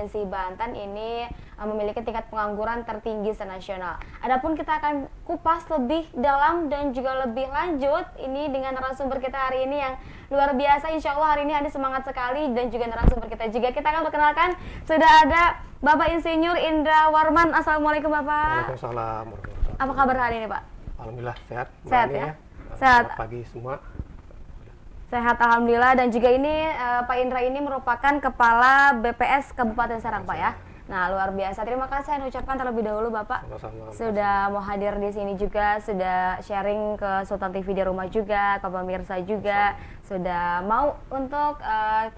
Provinsi Banten ini memiliki tingkat pengangguran tertinggi senasional. Adapun kita akan kupas lebih dalam dan juga lebih lanjut ini dengan narasumber kita hari ini yang luar biasa. Insya Allah hari ini ada semangat sekali dan juga narasumber kita juga. Kita akan perkenalkan sudah ada Bapak Insinyur Indra Warman. Assalamualaikum Bapak. Waalaikumsalam. Apa kabar hari ini Pak? Alhamdulillah sehat. Sehat ya? Sehat. Selamat pagi semua. Sehat alhamdulillah. Dan juga ini Pak Indra ini merupakan Kepala BPS Kabupaten Serang Pak ya. Nah luar biasa. Terima kasih saya ucapkan terlebih dahulu Bapak. Sama-sama. Sudah mau hadir di sini juga, sudah sharing ke Sultan TV di rumah juga, ke pemirsa juga. Sudah mau untuk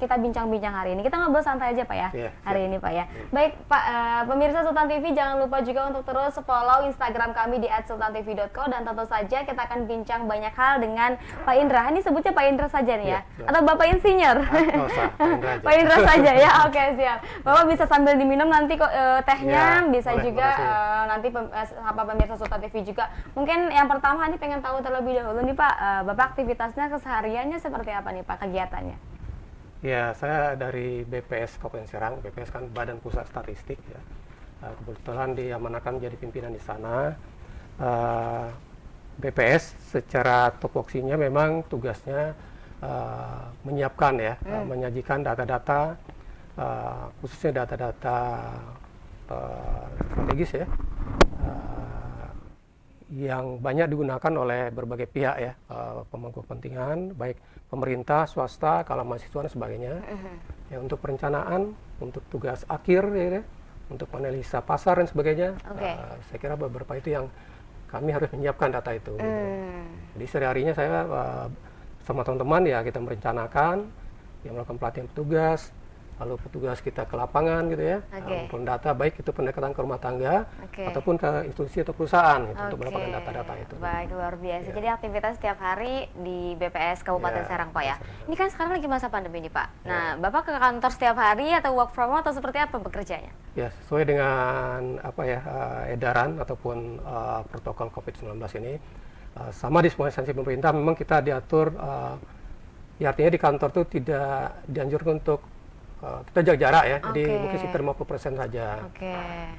kita bincang-bincang hari ini. Kita ngobrol santai aja Pak ya, hari ini Pak ya. Baik Pak, pemirsa Sultan TV jangan lupa juga untuk terus follow Instagram kami di @sultantv.co dan tentu saja kita akan bincang banyak hal dengan Pak Indra. Ini sebutnya Pak Indra saja nih ya, atau Bapak Insinyur? Pak Indra saja ya, oke siap. Bapak bisa sambil diminum nanti kok tehnya, bisa boleh, juga nanti apa pemirsa Sultan TV juga. Mungkin yang pertama ini pengen tahu terlebih dahulu nih Pak, Bapak aktivitasnya kesehariannya seperti apa nih Pak kegiatannya? Ya, saya dari BPS Kabupaten Serang. BPS kan Badan Pusat Statistik ya. Kebetulan diamanahkan menjadi pimpinan di sana. BPS secara tupoksinya memang tugasnya menyiapkan ya, menyajikan data-data, khususnya data-data strategis ya, yang banyak digunakan oleh berbagai pihak ya, pemangku kepentingan, baik pemerintah, swasta, kalangan mahasiswa dan sebagainya. Ya, untuk perencanaan, untuk tugas akhir ya, untuk analisa pasar dan sebagainya. Saya kira beberapa itu yang kami harus menyiapkan data itu. Gitu. Jadi sehari-harinya saya sama teman-teman ya kita merencanakan, yang melakukan pelatihan petugas, lalu petugas kita ke lapangan gitu ya, mengumpulkan data baik itu pendekatan ke rumah tangga ataupun ke institusi atau perusahaan gitu, untuk mendapatkan data-data itu. Baik, luar biasa. Jadi aktivitas setiap hari di BPS Kabupaten Serang Pak ya. Ini kan sekarang lagi masa pandemi nih Pak. Nah, Bapak ke kantor setiap hari atau work from home atau seperti apa bekerjanya? Ya, sesuai dengan apa ya edaran ataupun protokol COVID-19 ini, sama di semua instansi pemerintah memang kita diatur, ya artinya di kantor tuh tidak dianjurkan untuk kita jaga jarak ya, jadi mungkin sekitar 50% saja.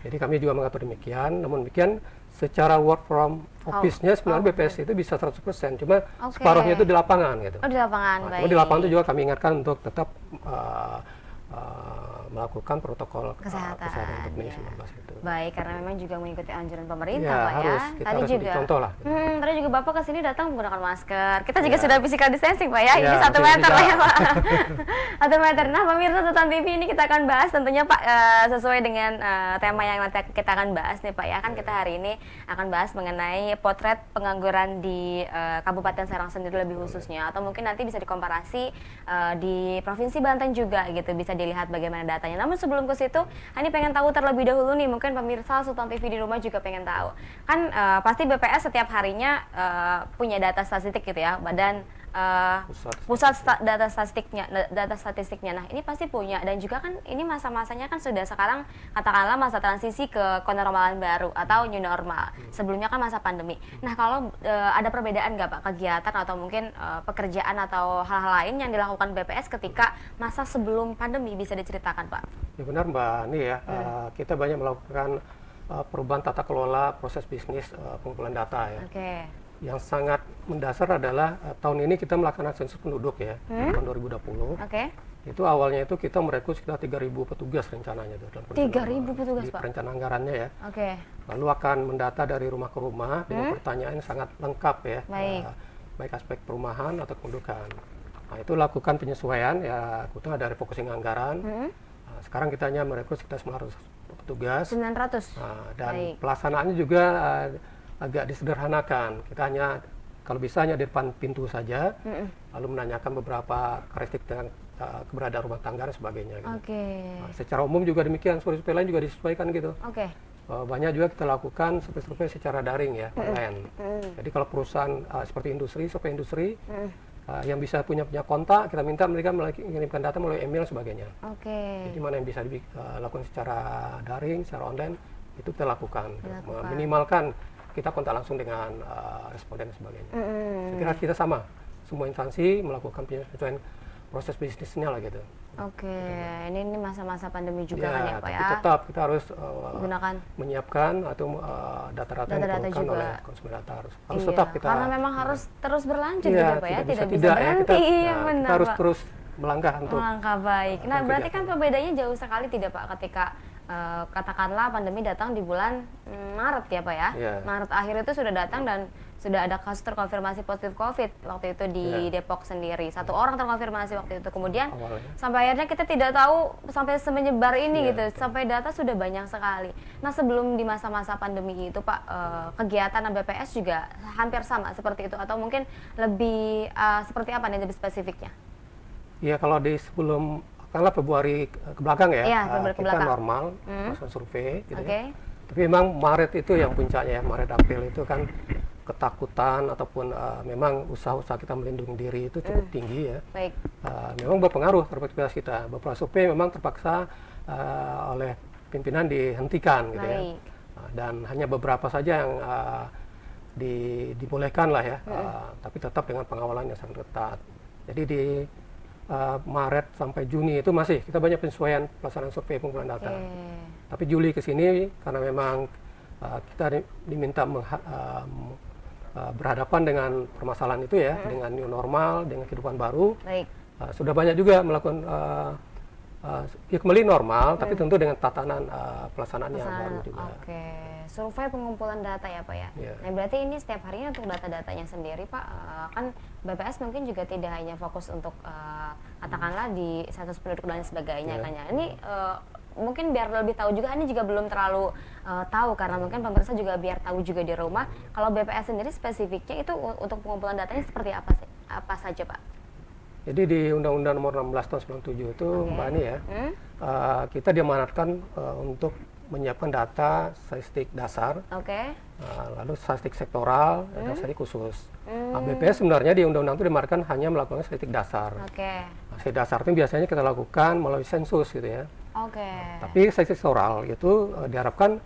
Jadi kami juga mengatur demikian, namun demikian secara work from office-nya sebenarnya BPS itu bisa 100%, cuma separuhnya itu di lapangan gitu. Di lapangan, baik. Di lapangan itu juga kami ingatkan untuk tetap melakukan protokol kesehatan untuk COVID-19 itu. Baik, karena memang juga mengikuti anjuran pemerintah Pak harus, ya. Tadi juga contoh lah. Tadi juga Bapak ke sini datang menggunakan masker. Kita juga sudah physical distancing Pak ya. Ini 1 meter lah ya Pak. 1 meter. Nah, pemirsa Sultan TV ini kita akan bahas tentunya Pak sesuai dengan tema yang nanti kita akan bahas nih Pak ya. Kan kita hari ini akan bahas mengenai potret pengangguran di Kabupaten Serang sendiri lebih khususnya, atau mungkin nanti bisa dikomparasi di Provinsi Banten juga gitu, bisa dilihat bagaimana datanya. Namun sebelum ke situ, Hani pengen tahu terlebih dahulu nih, mungkin pemirsa Sultan TV di rumah juga pengen tahu. Kan pasti BPS setiap harinya punya data statistik gitu ya, Badan data statistiknya. Nah, ini pasti punya, dan juga kan ini masa-masanya kan sudah sekarang katakanlah masa transisi ke kenormalan baru atau new normal. Sebelumnya kan masa pandemi. Nah, kalau ada perbedaan nggak Pak kegiatan atau mungkin pekerjaan atau hal-hal lain yang dilakukan BPS ketika masa sebelum pandemi, bisa diceritakan Pak? Ya benar Mbak Ani ya, kita banyak melakukan perubahan tata kelola proses bisnis pengumpulan data ya. Yang sangat mendasar adalah tahun ini kita melakukan sensus penduduk ya, tahun 2020. Itu awalnya itu kita merekrut sekitar 3.000 petugas rencananya. 3.000 petugas Pak? Perencanaan anggarannya ya. Lalu akan mendata dari rumah ke rumah dengan pertanyaan yang sangat lengkap ya. Baik aspek perumahan atau kependudukan. Nah, itu lakukan penyesuaian ya, kebetulan ada refocusing anggaran. Sekarang kita hanya merekrut sekitar 900 petugas. 900? Dan pelaksanaannya juga agak disederhanakan. Kita hanya kalau bisa hanya di depan pintu saja, lalu menanyakan beberapa karakteristik tentang keberadaan rumah tangga dan sebagainya. Gitu. Nah, secara umum juga demikian, survei lain juga disesuaikan gitu. Banyak juga kita lakukan survei secara daring ya, online. Jadi kalau perusahaan seperti industri, survei industri, yang bisa punya kontak, kita minta mereka mengirimkan data melalui email dan sebagainya. Jadi mana yang bisa dilakukan secara daring, secara online, itu kita lakukan. Minimalkan kita kontak langsung dengan responden dan sebagainya. Saya kira kita sama, semua instansi melakukan penyesuaian proses bisnisnya lah gitu. Oke, ini masa-masa pandemi juga kan ya Pak ya? Tetap kita harus gunakan menyiapkan atau data-data yang diperlukan oleh konsumen data harus tetap kita. Karena memang harus terus berlanjut gitu Pak ya, tidak bisa berhenti. Kita harus terus melangkah untuk baik. Nah berarti kan perbedaannya jauh sekali tidak Pak ketika katakanlah pandemi datang di bulan Maret ya Pak ya? Maret akhir itu sudah datang dan sudah ada kasus terkonfirmasi positif COVID waktu itu di Depok sendiri. 1 orang terkonfirmasi waktu itu. Kemudian sampai akhirnya kita tidak tahu sampai semenyebar ini gitu. Sampai data sudah banyak sekali. Nah sebelum di masa-masa pandemi itu Pak, kegiatan BPS juga hampir sama seperti itu atau mungkin lebih seperti apa nih lebih spesifiknya? Iya kalau di sebelum katakanlah Februari ke belakang kita normal masa survei gitu ya. Tapi memang Maret itu yang puncaknya ya, Maret April itu kan ketakutan ataupun memang usaha-usaha kita melindungi diri itu cukup tinggi ya. Memang berpengaruh terhadap aktivitas kita. Beberapa survei memang terpaksa oleh pimpinan dihentikan gitu ya. Dan hanya beberapa saja yang dibolehkan lah ya. Tapi tetap dengan pengawalan yang sangat ketat. Jadi di Maret sampai Juni itu masih kita banyak penyesuaian pelaksanaan survei pengumpulan data. Tapi Juli ke sini karena memang kita diminta berhadapan dengan permasalahan itu ya, dengan new normal, dengan kehidupan baru. Sudah banyak juga melakukan ya kembali normal, tapi tentu dengan tatanan pelaksanaan yang baru juga. Survei pengumpulan data ya Pak ya. Nah berarti ini setiap harinya untuk data-datanya sendiri Pak, kan BPS mungkin juga tidak hanya fokus untuk katakanlah di status penduduk dan sebagainya kan ya. Ini mungkin biar lebih tahu juga, ini juga belum terlalu tahu karena mungkin pemirsa juga biar tahu juga di rumah. Kalau BPS sendiri spesifiknya itu untuk pengumpulan datanya seperti apa sih? Apa saja Pak? Jadi di Undang-Undang Nomor 16 Tahun 97 itu Mbak Ani ya, kita diamanatkan untuk menyiapkan data statistik dasar, lalu statistik sektoral, dan statistik khusus. BPS sebenarnya di undang-undang itu diamanatkan hanya melakukan statistik dasar. Statistik dasar itu biasanya kita lakukan melalui sensus gitu ya. Tapi statistik sektoral itu diharapkan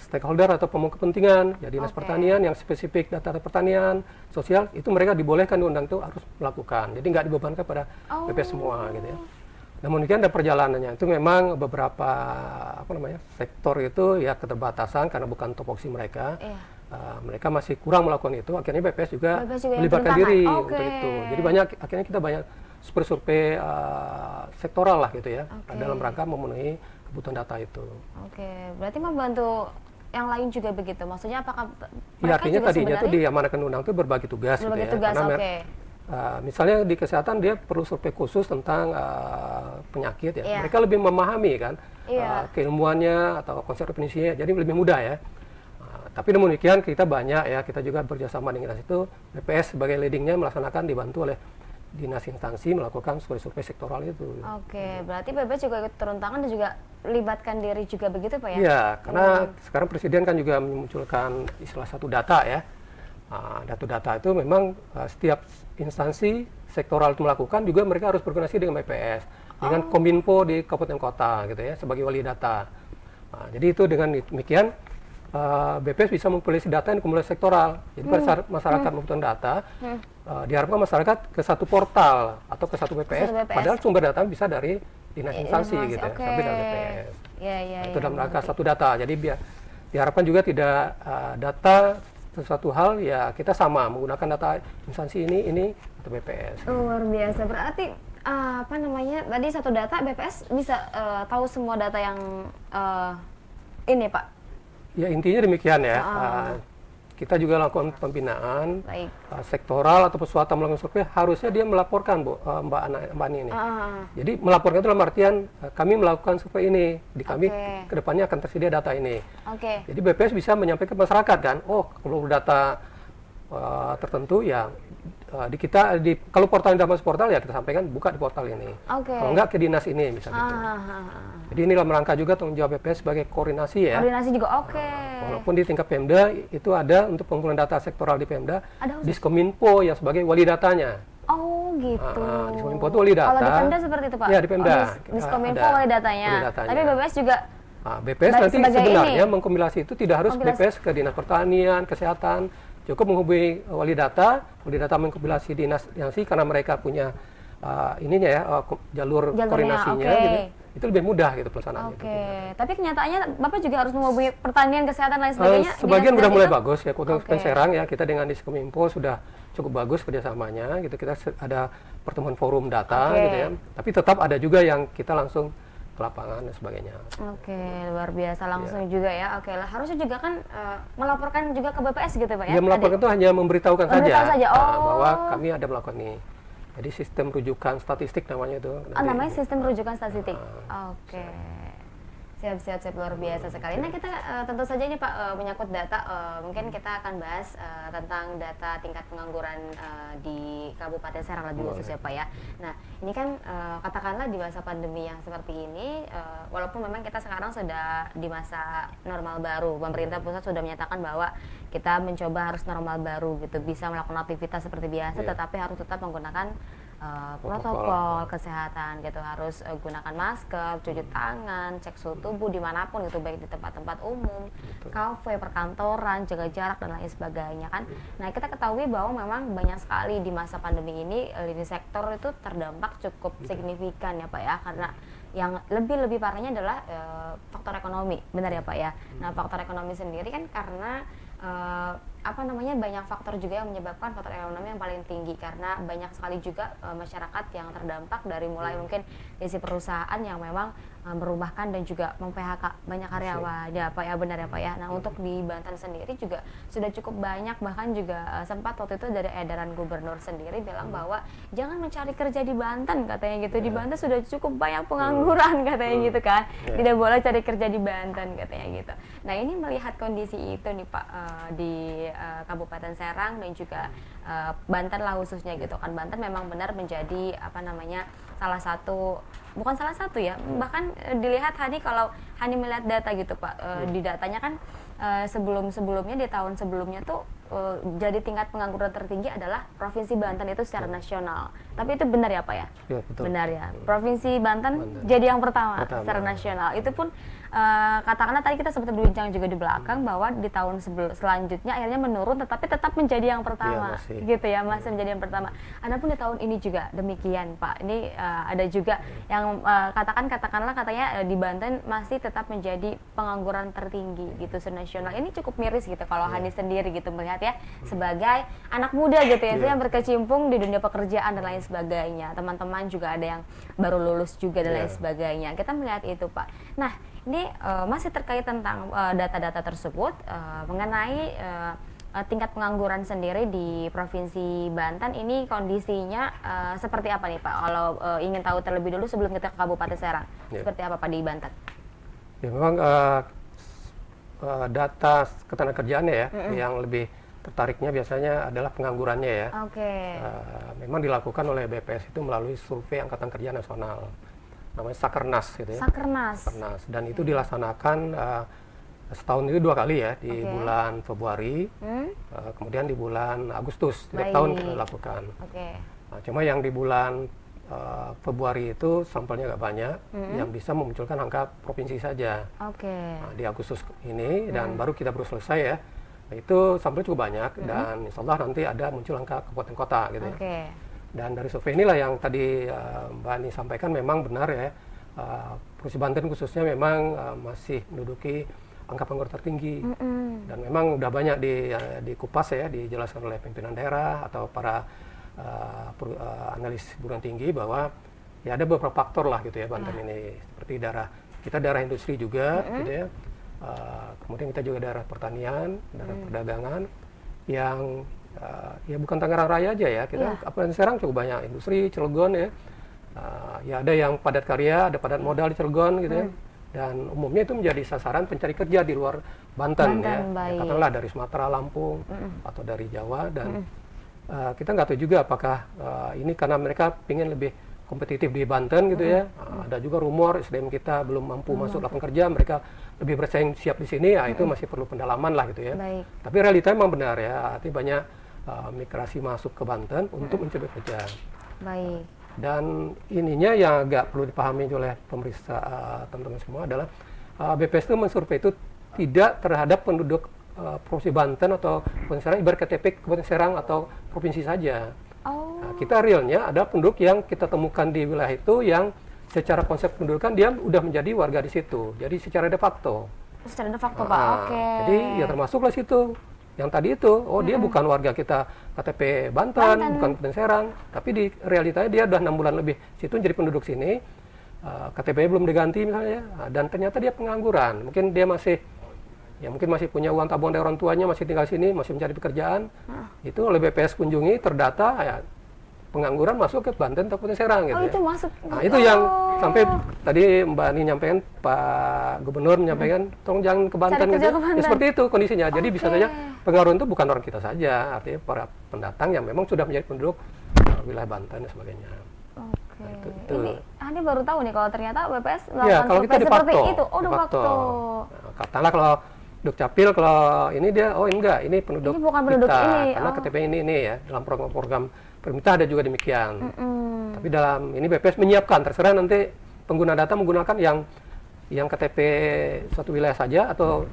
stakeholder atau pemangku kepentingan, ya dinas pertanian yang spesifik data pertanian, sosial, itu mereka dibolehkan di undang itu harus melakukan. Jadi nggak dibebankan pada BPS semua gitu ya. Namun demikian ada perjalanannya itu memang beberapa sektor itu ya keterbatasan karena bukan topoksi mereka. Mereka masih kurang melakukan itu. Akhirnya BPS juga melibatkan diri untuk itu. Jadi akhirnya kita banyak survei sektoral lah gitu ya, dalam rangka memenuhi kebutuhan data itu. Berarti membantu yang lain juga begitu. Maksudnya apakah mereka artinya juga tadinya itu diamanatkan undang itu berbagi tugas gitu ya. Karena misalnya di kesehatan dia perlu survei khusus tentang penyakit ya. Mereka lebih memahami kan keilmuannya atau konsep definisinya, jadi lebih mudah ya. Tapi namun demikian kita banyak ya, kita juga bekerjasama dengan dinas itu, BPS sebagai leadingnya melaksanakan dibantu oleh dinas instansi melakukan survei sektoral itu. Berarti BPS juga ikut turun tangan dan juga libatkan diri juga begitu Pak ya? Iya, karena sekarang Presiden kan juga memunculkan istilah satu data ya. Data itu memang setiap instansi sektoral itu melakukan, juga mereka harus berkoordinasi dengan BPS, dengan Kominfo di kabupaten kota gitu ya, sebagai wali data. Jadi itu dengan demikian BPS bisa mempublikasi data yang kumulasi sektoral. Jadi pada masyarakat membutuhkan data, diharapkan masyarakat ke satu portal atau ke satu BPS, padahal sumber data bisa dari dinas instansi gitu ya, sampai dari BPS. Itu dalam rangka satu data. Jadi diharapkan juga tidak data sesuatu hal ya kita sama menggunakan data instansi ini atau BPS. Luar biasa. Berarti tadi satu data BPS bisa tahu semua data yang ini Pak. Ya intinya demikian ya. Kita juga lakukan pembinaan sektoral atau pesuatan melakukan survei, harusnya dia melaporkan Mbak Ani ini. Jadi melaporkan itu dalam artian kami melakukan survei ini, di kami kedepannya akan tersedia data ini. Jadi BPS bisa menyampaikan ke masyarakat kan, kalau data tertentu ya kalau portal dalam portal ya kita sampaikan buka di portal ini. Kalau enggak ke dinas ini bisa gitu. Jadi ini dalam rangka juga tanggung jawab BPS sebagai koordinasi ya. Koordinasi juga walaupun di tingkat Pemda itu ada untuk pengumpulan data sektoral di Pemda, Diskominfo yang sebagai wali datanya. Gitu. Diskominfo itu wali data. Kalau di Pemda seperti itu Pak? Ya di Pemda. Diskominfo wali datanya. Tapi BPS juga BPS nanti sebenarnya mengkompilasi itu tidak harus BPS ke dinas pertanian, kesehatan, cukup menghubungi wali data mengkompilasi dinas instansi karena mereka punya ininya ya, jalur koordinasinya gitu, itu lebih mudah gitu pelaksanaannya. Oke, tapi kenyataannya Bapak juga harus menghubungi pertanian, kesehatan lain sebagainya. Sebagian udah mulai bagus ya, untuk Serang ya, kita dengan Diskominfo sudah cukup bagus kerjasamanya gitu. Kita ada pertemuan forum data gitu ya, tapi tetap ada juga yang kita langsung ke lapangan dan sebagainya. Oke, luar biasa langsung juga ya. Oke lah, harusnya juga kan melaporkan juga ke BPS gitu Pak ya? Ya, melaporkan itu hanya memberitahukan saja bahwa kami ada melakukan ini. Jadi sistem rujukan statistik namanya itu. Namanya sistem rujukan statistik. Oke. Siap, luar biasa sekali. Nah, kita tentu saja ini Pak menyangkut data, mungkin kita akan bahas tentang data tingkat pengangguran di Kabupaten Serang lebih khusus ya Pak ya. Nah, ini kan katakanlah di masa pandemi yang seperti ini, walaupun memang kita sekarang sudah di masa normal baru, pemerintah pusat sudah menyatakan bahwa kita mencoba harus normal baru gitu, bisa melakukan aktivitas seperti biasa, tetapi harus tetap menggunakan protokol kesehatan gitu, harus gunakan masker, cuci tangan, cek suhu tubuh dimanapun gitu, baik di tempat-tempat umum, kafe, perkantoran, jaga jarak dan lain sebagainya kan. Nah, kita ketahui bahwa memang banyak sekali di masa pandemi ini lini sektor itu terdampak cukup signifikan ya Pak ya, karena yang lebih parahnya adalah faktor ekonomi, benar ya Pak ya. Nah, faktor ekonomi sendiri kan karena banyak faktor juga yang menyebabkan faktor ekonomi yang paling tinggi, karena banyak sekali juga masyarakat yang terdampak dari mulai mungkin sisi perusahaan yang memang merumahkan dan juga mem-PHK banyak karyawan ya Pak ya, benar ya Pak ya. Nah, untuk di Banten sendiri juga sudah cukup banyak, bahkan juga sempat waktu itu dari edaran gubernur sendiri bilang bahwa jangan mencari kerja di Banten katanya gitu, di Banten sudah cukup banyak pengangguran katanya gitu kan, tidak boleh cari kerja di Banten katanya gitu. Nah, ini melihat kondisi itu nih Pak di Kabupaten Serang dan juga Banten lah khususnya gitu kan. Banten memang benar menjadi salah satu, bukan salah satu ya, bahkan dilihat Hani, kalau Hani melihat data gitu Pak, di datanya kan sebelumnya di tahun sebelumnya tuh jadi tingkat pengangguran tertinggi adalah Provinsi Banten itu secara nasional. Tapi itu benar ya Pak ya? Ya, betul. Benar ya. Provinsi Banten jadi yang pertama secara nasional. Itu pun katakanlah tadi kita sempat berbincang juga di belakang bahwa di tahun selanjutnya akhirnya menurun, tetapi tetap menjadi yang pertama, gitu ya, masih menjadi yang pertama. Adapun di tahun ini juga demikian Pak. Ini ada juga yang katakanlah katanya di Banten masih tetap menjadi pengangguran tertinggi gitu senasional. Ini cukup miris gitu kalau Hani sendiri gitu melihat ya, sebagai anak muda gitu ya, yang berkecimpung di dunia pekerjaan dan lain sebagainya. Teman-teman juga ada yang baru lulus juga dan lain sebagainya. Kita melihat itu Pak. Nah, ini masih terkait tentang data-data tersebut mengenai tingkat pengangguran sendiri di Provinsi Banten ini kondisinya seperti apa nih Pak? Kalau ingin tahu terlebih dulu sebelum kita ke Kabupaten Serang, seperti apa Pak di Banten? Ya, memang data ketenagakerjaannya ya, yang lebih tertariknya biasanya adalah penganggurannya ya. Memang dilakukan oleh BPS itu melalui survei Angkatan Kerja Nasional, namanya Sakernas gitu ya. Sakernas. Dan itu dilaksanakan setahun itu 2 kali ya, di bulan Februari, kemudian di bulan Agustus, setiap tahun kita lakukan. Nah, cuma yang di bulan Februari itu sampelnya agak banyak, yang bisa memunculkan angka provinsi saja. Nah, di Agustus ini dan baru kita baru selesai ya, nah, itu sampel cukup banyak dan insya Allah nanti ada muncul angka kabupaten kota gitu ya. Dan dari survei inilah yang tadi Mbak Ani sampaikan, memang benar ya, Provinsi Banten khususnya memang masih menduduki angka pengangguran tertinggi. Dan memang udah banyak dikupas ya, dijelaskan oleh pimpinan daerah atau para analis perguruan tinggi bahwa ya ada beberapa faktor lah gitu ya Banten ini, seperti daerah industri juga gitu ya. Kemudian kita juga daerah pertanian, daerah perdagangan yang ya bukan Tangerang Raya aja ya, kita Kabupaten Serang cukup banyak industri, Cilegon ya. Ya ada yang padat karya, ada padat modal di Cilegon gitu ya. Dan umumnya itu menjadi sasaran pencari kerja di luar Banten ya. Katakanlah dari Sumatera, Lampung, atau dari Jawa, dan kita nggak tahu juga apakah ini karena mereka ingin lebih kompetitif di Banten gitu ya. Ada juga rumor SDM kita belum mampu masuk lapangan kerja, mereka lebih bersaing siap di sini, ya itu masih perlu pendalaman lah gitu ya. Tapi realita memang benar ya, artinya banyak migrasi masuk ke Banten untuk mencari kerja. Dan ininya yang agak perlu dipahami oleh pemeriksa teman-teman semua adalah BPS itu mensurvei itu tidak terhadap penduduk Provinsi Banten atau Provinsi Serang, ibarat KTP Kabupaten Serang atau provinsi saja. Nah, kita realnya ada penduduk yang kita temukan di wilayah itu yang secara konsep pendudukan dia udah menjadi warga di situ. Jadi secara de facto. Secara de facto, Pak. Oke. Jadi ya termasuklah situ. Yang tadi itu, dia bukan warga kita KTP Banten, bukan Kabupaten Serang, tapi di realitanya dia udah 6 bulan lebih situ jadi penduduk sini. KTP-nya belum diganti misalnya, dan ternyata dia pengangguran. Mungkin dia masih punya uang tabungan dari orang tuanya, masih tinggal sini, masih mencari pekerjaan. Itu oleh BPS kunjungi terdata ya, pengangguran masuk ke Banten atau Kabupaten Serang gitu. Itu masuk. Nah, itu yang sampai tadi Mbak Ani nyampaikan, Pak Gubernur menyampaikan, tolong jangan ke Banten gitu. Ya, seperti itu kondisinya. Jadi bisa saja pengaruh itu bukan orang kita saja, artinya para pendatang yang memang sudah menjadi penduduk wilayah Banten dan sebagainya. Oke. Nah, ini baru tahu nih kalau ternyata BPS ya, kalau kita seperti itu. De facto. Nah, katakanlah kalau Dukcapil kalau ini dia, enggak, ini penduduk ini bukan penduduk kita, ini. karena KTP ini ya, dalam program pemerintah ada juga demikian. Tapi dalam ini BPS menyiapkan, terserah nanti pengguna data menggunakan yang KTP suatu wilayah saja atau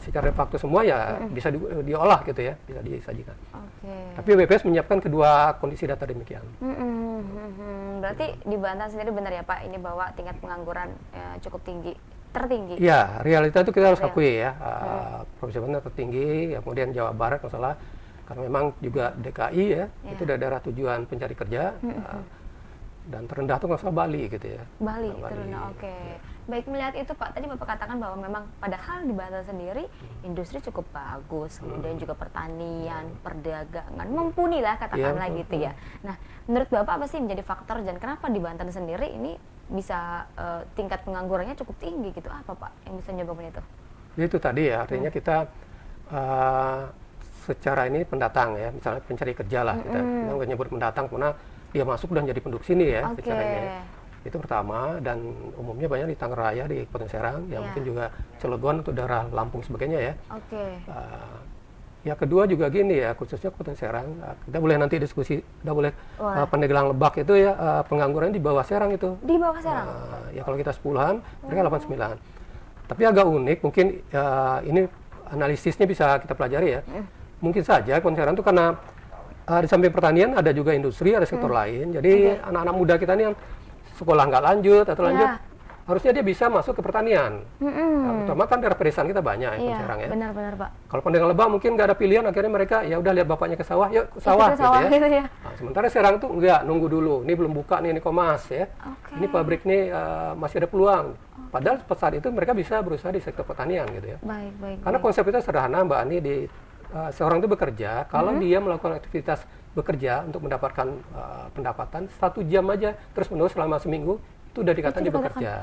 secara de facto semua ya bisa diolah gitu ya, bisa disajikan. Tapi BPS menyiapkan kedua kondisi data demikian. Berarti di Banten sendiri benar ya Pak, ini bahwa tingkat pengangguran cukup tinggi, tertinggi. Ya, realita itu kita harus akui ya. Provinsi Banten tertinggi, ya, kemudian Jawa Barat masalah karena memang juga DKI ya, itu daerah tujuan pencari kerja. Dan terendah itu nggak salah Bali gitu ya. Bali terendah, oke. Baik, melihat itu Pak, tadi Bapak katakan bahwa memang padahal di Banten sendiri industri cukup bagus, kemudian juga pertanian, perdagangan, mumpuni lah katakanlah gitu ya. Nah, menurut Bapak apa sih menjadi faktor dan kenapa di Banten sendiri ini bisa tingkat penganggurannya cukup tinggi gitu? Apa Pak yang bisa menyebabkan itu? Ya, itu tadi ya, artinya kita secara ini pendatang ya, misalnya pencari kerja lah, kita nggak nyebut pendatang karena dia masuk dan jadi penduduk sini ya, secara ini. Itu pertama, dan umumnya banyak di Tangerang Raya, di Kabupaten Serang, yang mungkin juga Cilegon untuk daerah Lampung sebagainya ya. Ya kedua juga gini ya, khususnya Kabupaten Serang, kita boleh nanti diskusi, kita boleh Pandeglang Lebak itu ya, pengangguran di bawah Serang itu. Di bawah Serang? Ya kalau kita 10-an, mereka 89. Tapi agak unik, mungkin ini analisisnya bisa kita pelajari ya. Mungkin saja Kabupaten Serang itu karena di samping pertanian ada juga industri, ada sektor lain. Jadi anak-anak muda kita ini yang sekolah nggak lanjut atau lanjut, harusnya dia bisa masuk ke pertanian. Nah, terutama kan daerah pedesaan kita banyak ya, Serang ya. Benar-benar Pak. Kalau Pandeglang Lebak mungkin nggak ada pilihan, akhirnya mereka ya udah lihat bapaknya ke sawah, yuk ke sawah gitu ya. Nah, sementara Serang tuh enggak, nunggu dulu. Ini belum buka nih, ini Komas ya. Ini pabrik nih masih ada peluang. Padahal saat itu mereka bisa berusaha di sektor pertanian gitu ya. Karena konsep itu sederhana Mbak Ani, seorang itu bekerja, kalau dia melakukan aktivitas bekerja untuk mendapatkan pendapatan 1 jam aja terus menerus selama seminggu, itu udah dikatakan dia bekerja.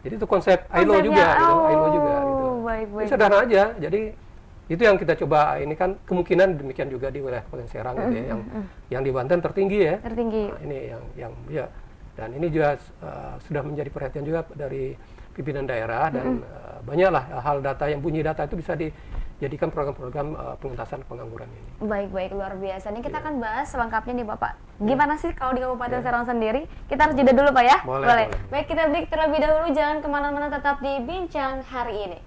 Jadi itu konsep ILO juga gitu, ILO juga gitu. Ini sederhana aja. Jadi itu yang kita coba, ini kan kemungkinan demikian juga di wilayah Kabupaten Serang gitu ya, yang di Banten tertinggi ya. Nah, ini yang ya, dan ini juga sudah menjadi perhatian juga dari pimpinan daerah, dan banyaklah hal data yang bunyi data itu bisa dijadikan program-program pengentasan pengangguran ini. Baik, luar biasa. Ini kita akan bahas selengkapnya nih Bapak. Gimana sih kalau di Kabupaten Serang sendiri? Kita harus jeda dulu Pak ya? Boleh. Baik, kita break terlebih dahulu. Jangan kemana-mana, tetap di Bincang Hari Ini.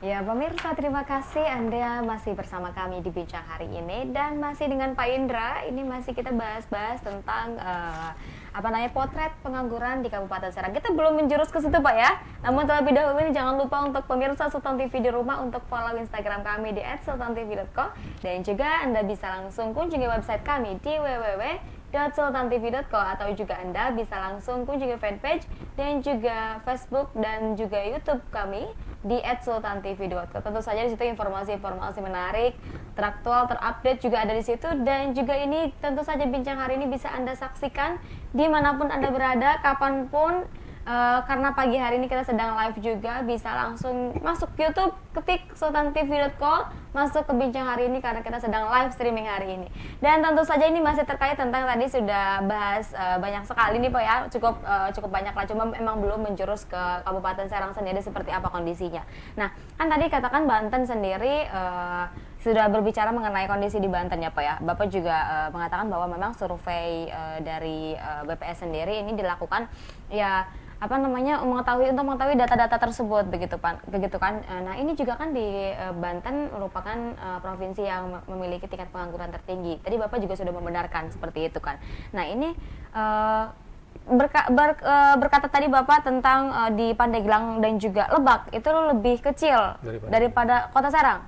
Ya pemirsa, terima kasih Anda masih bersama kami di Bincang hari ini, dan masih dengan Pak Indra. Ini masih kita bahas-bahas tentang potret pengangguran di Kabupaten Serang. Kita belum menjurus ke situ Pak ya. Namun terlebih dahulu ini jangan lupa untuk pemirsa Sultan TV di rumah untuk follow Instagram kami di @sultantv.co, dan juga Anda bisa langsung kunjungi website kami di www.sultantv.co, atau juga Anda bisa langsung kunjungi fanpage dan juga Facebook dan juga YouTube kami di @sultantv.co. Tentu saja di situ informasi-informasi menarik, teraktual, terupdate juga ada di situ, dan juga ini tentu saja bincang hari ini bisa Anda saksikan dimanapun Anda berada, kapanpun. Karena pagi hari ini kita sedang live juga, bisa langsung masuk YouTube, ketik sultantv.co, masuk ke bincang hari ini karena kita sedang live streaming hari ini. Dan tentu saja ini masih terkait tentang tadi sudah bahas banyak sekali nih Pak ya, cukup banyak lah, cuma memang belum menjurus ke Kabupaten Serang sendiri seperti apa kondisinya. Nah, kan tadi katakan Banten sendiri sudah berbicara mengenai kondisi di Banten ya Pak ya. Bapak juga mengatakan bahwa memang survei dari BPS sendiri ini dilakukan ya mengetahui data-data tersebut begitu kan. Nah, ini juga kan di Banten merupakan provinsi yang memiliki tingkat pengangguran tertinggi. Tadi Bapak juga sudah membenarkan seperti itu kan. Nah, ini berkata tadi Bapak tentang di Pandeglang dan juga Lebak itu lebih kecil daripada Kota Serang.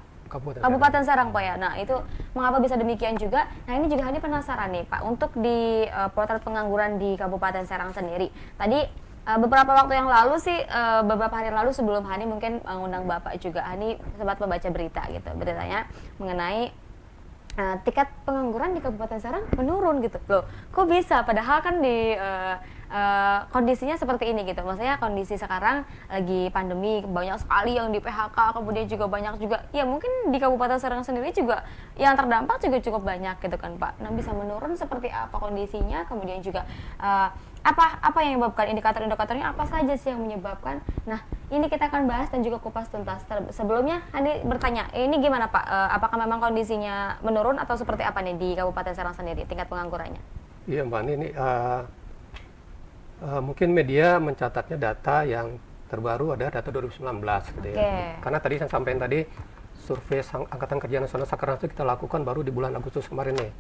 Kabupaten Serang Pak ya. Nah, itu mengapa bisa demikian juga? Nah, ini juga Hani penasaran nih Pak, untuk di potret pengangguran di Kabupaten Serang sendiri. Tadi beberapa waktu yang lalu sih, beberapa hari lalu sebelum Hani mungkin mengundang Bapak juga, Hani sempat membaca berita gitu, beritanya mengenai tingkat pengangguran di Kabupaten Serang menurun gitu. Loh, kok bisa? Padahal kan di kondisinya seperti ini gitu. Maksudnya kondisi sekarang lagi pandemi, banyak sekali yang di PHK, kemudian juga banyak juga, ya mungkin di Kabupaten Serang sendiri juga yang terdampak juga cukup banyak gitu kan Pak. Nah, bisa menurun seperti apa kondisinya, kemudian juga apa yang menyebabkan, indikator-indikatornya apa saja sih yang menyebabkan. Nah, ini kita akan bahas dan juga kupas tuntas. Sebelumnya Hani bertanya, ini gimana Pak, apakah memang kondisinya menurun atau seperti apa nih di Kabupaten Serang sendiri tingkat penganggurannya? Iya Mbak, ini mungkin media mencatatnya data yang terbaru ada data 2019 gitu ya. Karena tadi saya sampaikan tadi, survei Angkatan Kerja Nasional Sakernas itu kita lakukan baru di bulan Agustus kemarin nih.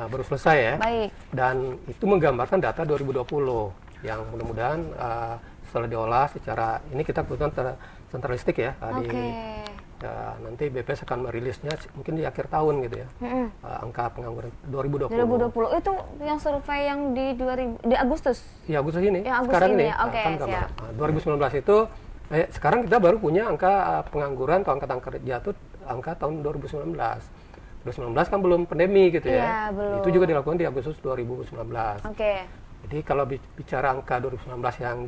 Baru selesai ya. Baik. Dan itu menggambarkan data 2020 yang mudah-mudahan setelah diolah secara, ini kita kebetulan sentralistik ya. Nanti BPS akan merilisnya mungkin di akhir tahun gitu ya. Angka pengangguran 2020 itu yang survei yang di Agustus? Iya, Agustus ini. Ya, sekarang ini. Siap. 2019 itu sekarang kita baru punya angka pengangguran atau angkatan kerja itu angka tahun 2019. 2019 kan belum pandemi gitu ya. Belum. Itu juga dilakukan di Agustus 2019. Jadi kalau bicara angka 2019 yang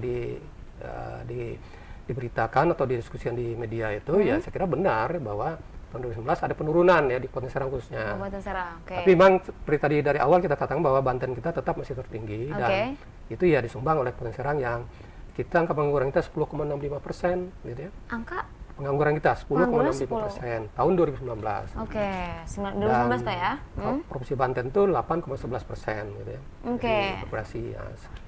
diberitakan atau didiskusikan di media itu, ya saya kira benar bahwa tahun 2019 ada penurunan ya di Kabupaten Serang khususnya. Tapi memang seperti tadi dari awal kita katakan bahwa Banten kita tetap masih tertinggi, dan itu ya disumbang oleh Kabupaten Serang yang angka pengangguran kita 10,65% gitu ya. Angka pengangguran kita 10,65% tahun 2019. 2019 ya. Provinsi Banten itu 8,11% gitu ya. Jadi populasi ya,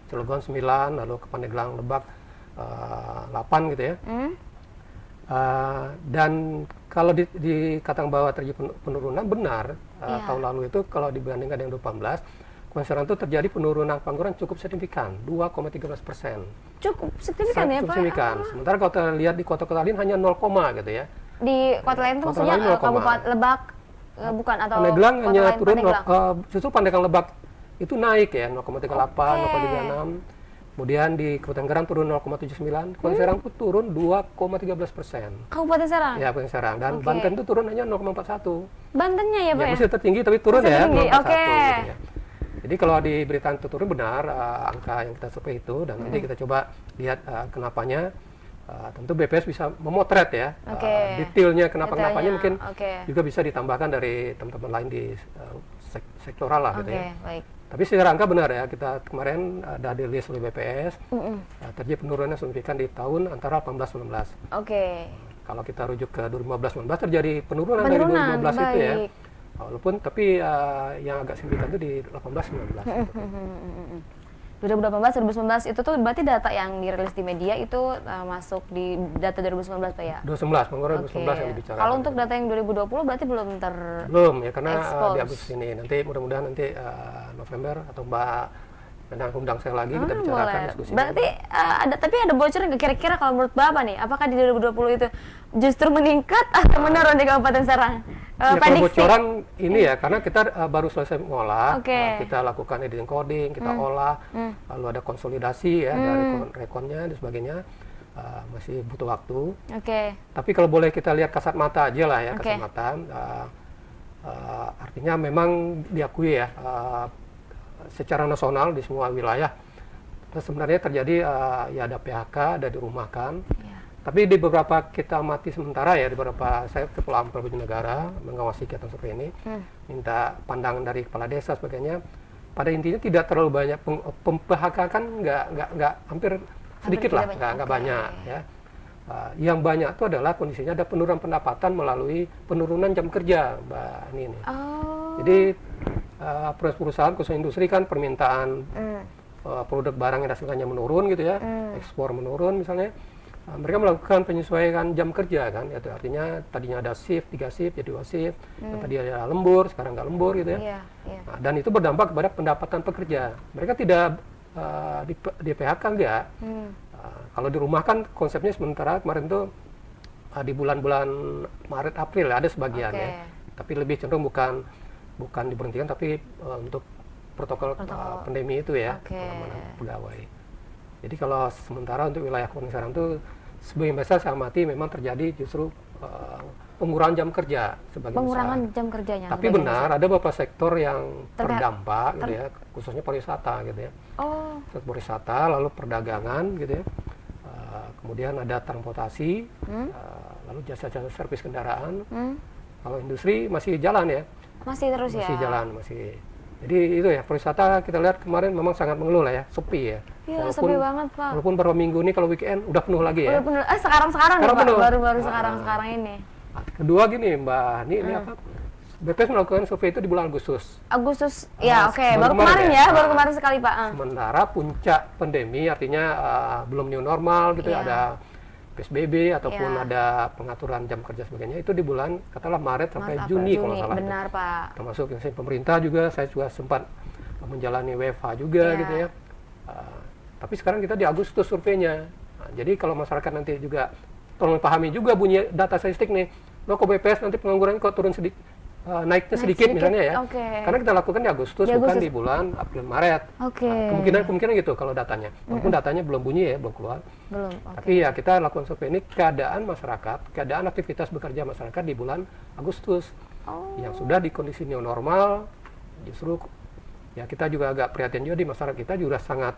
Cilegon 9, lalu ke Pandeglang, Lebak 8 gitu ya. Dan kalau dikatakan bahwa terjadi penurunan, benar. Tahun lalu itu kalau dibandingkan dengan 2018, Kabupaten Serang itu terjadi penurunan pengangguran cukup signifikan, 2,13%. Cukup signifikan ya Pak? Signifikan. Sementara kalau kita lihat di kota-kota lain hanya 0, gitu ya. Di kota lain itu maksudnya Kabupaten Lebak bukan, atau Pandeglang hanya turun, justru Pandeglang Lebak itu naik ya, 0,38, 0,36. Kemudian di Kabupaten Gerang turun 0,79, Kabupaten Serang itu turun 2,13%. Kabupaten Serang? Ya, Kabupaten Serang. Dan Banten itu turun hanya 0,41. Bantennya ya Pak ya? Masih tertinggi tapi turun ya, 0,41. Gitu ya. Jadi kalau di berita itu turun benar angka yang kita survei itu, dan nanti kita coba lihat kenapanya. Tentu BPS bisa memotret ya, detailnya kenapa-kenapanya mungkin juga bisa ditambahkan dari teman-teman lain di sektoral lah gitu ya. Tapi secara angka benar ya, kita kemarin ada dirilis oleh BPS, terjadi penurunan signifikan di tahun antara 18-19. Kalau kita rujuk ke 2015-19 terjadi penurunan dari 2012 itu ya. Walaupun tapi yang agak signifikan itu di 18-19. 2018, 2019 itu tuh berarti data yang dirilis di media itu masuk di data 2019 Pak ya? 2019, mengenai 2019 yang dibicarakan. Kalau untuk data yang 2020 berarti belum belum ya, karena di Agustus ini. Nanti mudah-mudahan nanti November atau Mbak undang saya lagi, kita bicarakan diskusi. Berarti tapi ada bocoran nggak kira-kira kalau menurut Bapak nih, apakah di 2020 itu justru meningkat atau menurun di Kabupaten Serang? Ya, kalau bocoran ini ya, karena kita baru selesai mengolah, kita lakukan editing coding, kita olah, lalu ada konsolidasi ya dari rekonnya dan sebagainya, masih butuh waktu. Tapi kalau boleh kita lihat kasat mata aja lah ya, kasat mata, artinya memang diakui ya, secara nasional di semua wilayah sebenarnya terjadi ya ada PHK, ada dirumahkan. Tapi di beberapa kita amati sementara ya, di beberapa saya Kepala Ampel Bojonegara mengawasi kegiatan survei ini, minta pandangan dari kepala desa sebagainya. Pada intinya tidak terlalu banyak PHK, kan nggak hampir sedikit lah, nggak banyak ya. Yang banyak itu adalah kondisinya ada penurunan pendapatan melalui penurunan jam kerja, Mbak Ani ini. Jadi perusahaan khusus industri kan permintaan produk barang yang hasilkannya menurun gitu ya, ekspor menurun misalnya. Mereka melakukan penyesuaian jam kerja kan, itu artinya tadinya ada shift 3 shift jadi 2 shift, tadi ada lembur sekarang nggak lembur gitu ya. Nah, dan itu berdampak kepada pendapatan pekerja. Mereka tidak di PHK enggak. Kalau di rumah kan konsepnya sementara kemarin tuh di bulan-bulan Maret April ada sebagian ya, tapi lebih cenderung bukan diberhentikan tapi untuk protokol pandemi itu ya, pengamanan pegawai. Jadi kalau sementara untuk wilayah Kabupaten Serang itu sebagian besar saya amati memang terjadi justru pengurangan jam kerja sebagian pengurangan besar. jam kerjanya. Tapi benar ada beberapa sektor yang terdampak gitu ya, khususnya pariwisata gitu ya. Sektor pariwisata, lalu perdagangan gitu ya. Kemudian ada transportasi, lalu jasa-jasa servis kendaraan. Kalau industri masih jalan ya. Masih terus ya? Masih jalan, masih. Jadi itu ya, pariwisata kita lihat kemarin memang sangat mengeluh lah ya, sepi ya. Iya, sepi banget Pak. Walaupun beberapa minggu ini kalau weekend udah penuh lagi ya. Udah penuh, sekarang nih Pak, baru-baru sekarang ini. Kedua gini Mbak, ini apa? BPS melakukan survei itu di bulan Agustus. Ya baru kemarin ya, baru kemarin sekali Pak. Sementara puncak pandemi artinya belum new normal gitu ya, ada PSBB ataupun ada pengaturan jam kerja sebagainya itu di bulan katakanlah Maret sampai Juni kalau salah. Benar itu. Pak. Termasuk yang pemerintah juga, saya juga sempat menjalani WFH juga gitu ya. Tapi sekarang kita di Agustus surveinya. Nah, jadi kalau masyarakat nanti juga tolong pahami juga bunyi data statistik nih. Loh kok BPS nanti pengangguran kok turun sedikit, naiknya sedikit misalnya ya. Karena kita lakukan di Agustus, bukan di bulan April Maret. Nah, kemungkinan gitu kalau datanya. Walaupun datanya belum bunyi ya, belum keluar. Tapi ya kita lakukan survei ini keadaan masyarakat, keadaan aktivitas bekerja masyarakat di bulan Agustus. Yang sudah di kondisi new normal, justru ya kita juga agak prihatin juga di masyarakat kita juga sangat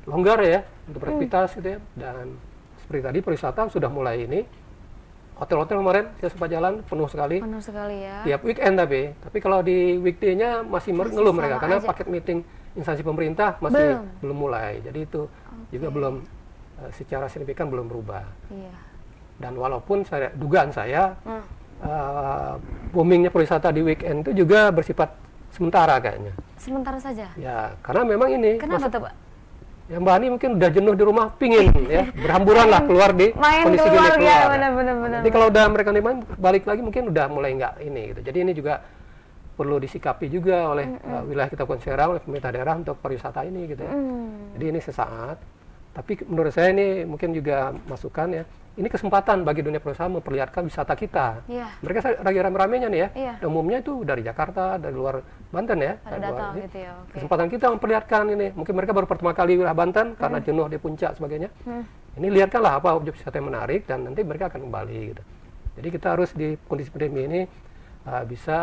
longgar ya untuk beraktivitas gitu ya. Dan seperti tadi pariwisata sudah mulai ini. Hotel-hotel kemarin saya sempat jalan penuh sekali. Penuh sekali ya. Tiap weekend tapi kalau di weekday-nya masih mengeluh mereka karena paket meeting instansi pemerintah masih belum mulai. Jadi itu juga belum secara signifikan belum berubah. Dan walaupun dugaan saya boomingnya pariwisata di weekend itu juga bersifat sementara kayaknya. Sementara saja. Ya, karena memang ini. Kenapa tuh Pak? Ya Mbak Ani mungkin udah jenuh di rumah, pingin ya berhamburan lah keluar di kondisi keluar, gini ya, keluar. Benar. Jadi kalau udah mereka main balik lagi mungkin udah mulai nggak ini gitu. Jadi ini juga perlu disikapi juga oleh wilayah kita Kabupaten Serang, oleh pemerintah daerah untuk pariwisata ini gitu ya. Jadi ini sesaat. Tapi menurut saya ini mungkin juga masukan ya. Ini kesempatan bagi dunia pariwisata memperlihatkan wisata kita. Mereka lagi rame-ramenya nih ya. Umumnya itu dari Jakarta, dari luar Banten ya. Datang gitu ya. Kesempatan kita memperlihatkan ini. Mungkin mereka baru pertama kali wilayah Banten karena jenuh di puncak sebagainya. Ini lihatkanlah apa objek wisata yang menarik dan nanti mereka akan kembali gitu. Jadi kita harus di kondisi pandemi ini bisa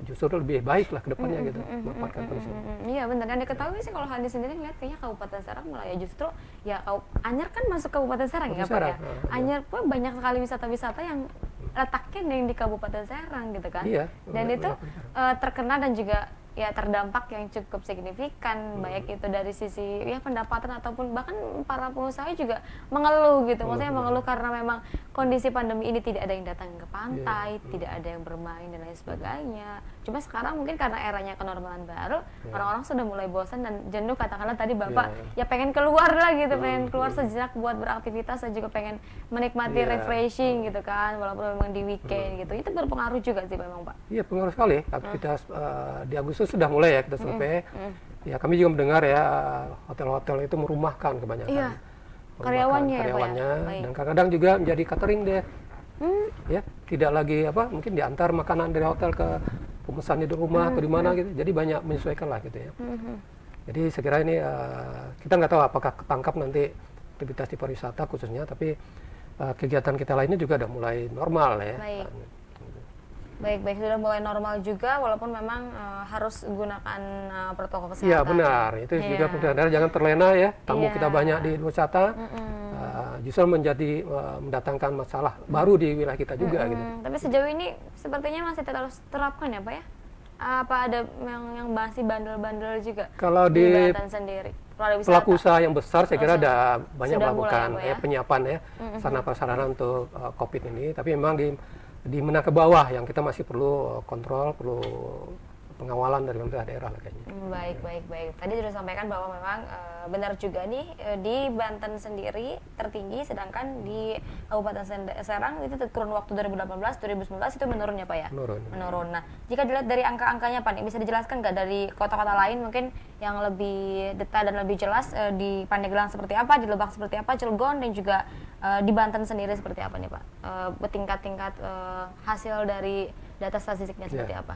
justru lebih baik lah ke depannya gitu, memanfaatkan kondisi. Iya benar, dan diketahui sih kalau Hadi sendiri ngeliat kayaknya Kabupaten Serang malah ya justru ya Anyer kan masuk Kabupaten Serang ya Pak ya. Anyer pun banyak sekali wisata-wisata yang letaknya di Kabupaten Serang gitu kan. Dan itu terkenal dan juga ya terdampak yang cukup signifikan, baik itu dari sisi ya pendapatan ataupun bahkan para pengusaha juga mengeluh gitu. Maksudnya mengeluh karena memang kondisi pandemi ini tidak ada yang datang ke pantai, tidak ada yang bermain dan lain sebagainya. Cuma sekarang mungkin karena eranya kenormalan baru, orang-orang sudah mulai bosan dan jenuh, katakanlah tadi Bapak ya pengen keluar lah gitu, pengen keluar sejenak buat beraktivitas dan juga pengen menikmati refreshing gitu kan, walaupun memang di weekend gitu. Itu berpengaruh juga sih memang Pak. Iya, pengaruh sekali. Aktivitas di Agustus sudah mulai ya kita survei. Ya kami juga mendengar ya hotel-hotel itu merumahkan kebanyakan karyawannya, dan kadang-kadang juga menjadi catering deh. Ya, tidak lagi mungkin diantar makanan dari hotel ke pemesannya di rumah atau di mana gitu. Jadi banyak menyesuaikan lah gitu ya. Jadi saya kira ini kita nggak tahu apakah ketangkap nanti aktivitas di pariwisata khususnya, tapi kegiatan kita lainnya juga udah mulai normal ya. Baik, sudah mulai normal juga, walaupun memang harus gunakan protokol kesehatan. Iya benar, itu juga benar, jangan terlena ya. Tamu kita banyak di wisata, justru mendatangkan masalah baru di wilayah kita juga gitu. Tapi sejauh ini sepertinya masih terus terapkan ya Pak ya? Apa ada yang masih bandel-bandel juga? Kalau di Banten sendiri, pelaku usaha yang besar saya kira ada banyak melakukan penyiapan ya, sarana prasarana untuk COVID ini. Tapi memang di menengah ke bawah yang kita masih perlu kontrol, perlu pengawalan dari pemerintah daerah lah kayaknya. Baik. Tadi sudah sampaikan bahwa memang benar juga nih di Banten sendiri tertinggi, sedangkan di Kabupaten Serang itu kurun waktu 2018-2019 itu menurun ya Pak ya? Menurun. Nah, jika dilihat dari angka-angkanya Pak, bisa dijelaskan nggak dari kota-kota lain mungkin yang lebih detail dan lebih jelas di Pandeglang seperti apa, di Lebak seperti apa, Cilegon dan juga di Banten sendiri seperti apa nih Pak? Tingkat-tingkat hasil dari data statistiknya seperti apa?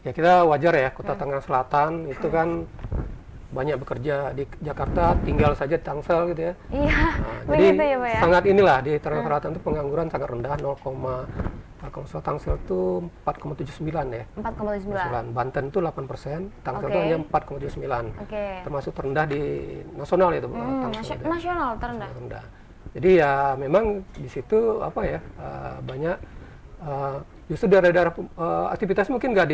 Ya kita wajar ya, Kota Tangerang Selatan itu kan banyak bekerja di Jakarta, tinggal saja di Tangsel gitu ya. Iya, jadi ya, Pak, ya? Sangat inilah di Tangerang Selatan itu pengangguran sangat rendah, kalau Tangsel itu 4,79 ya. 4,79. Banten itu 8%, Tangsel itu hanya 4,79. Termasuk terendah di nasional itu. Nasional terendah. Jadi ya memang di situ banyak justru daerah-daerah aktivitas mungkin nggak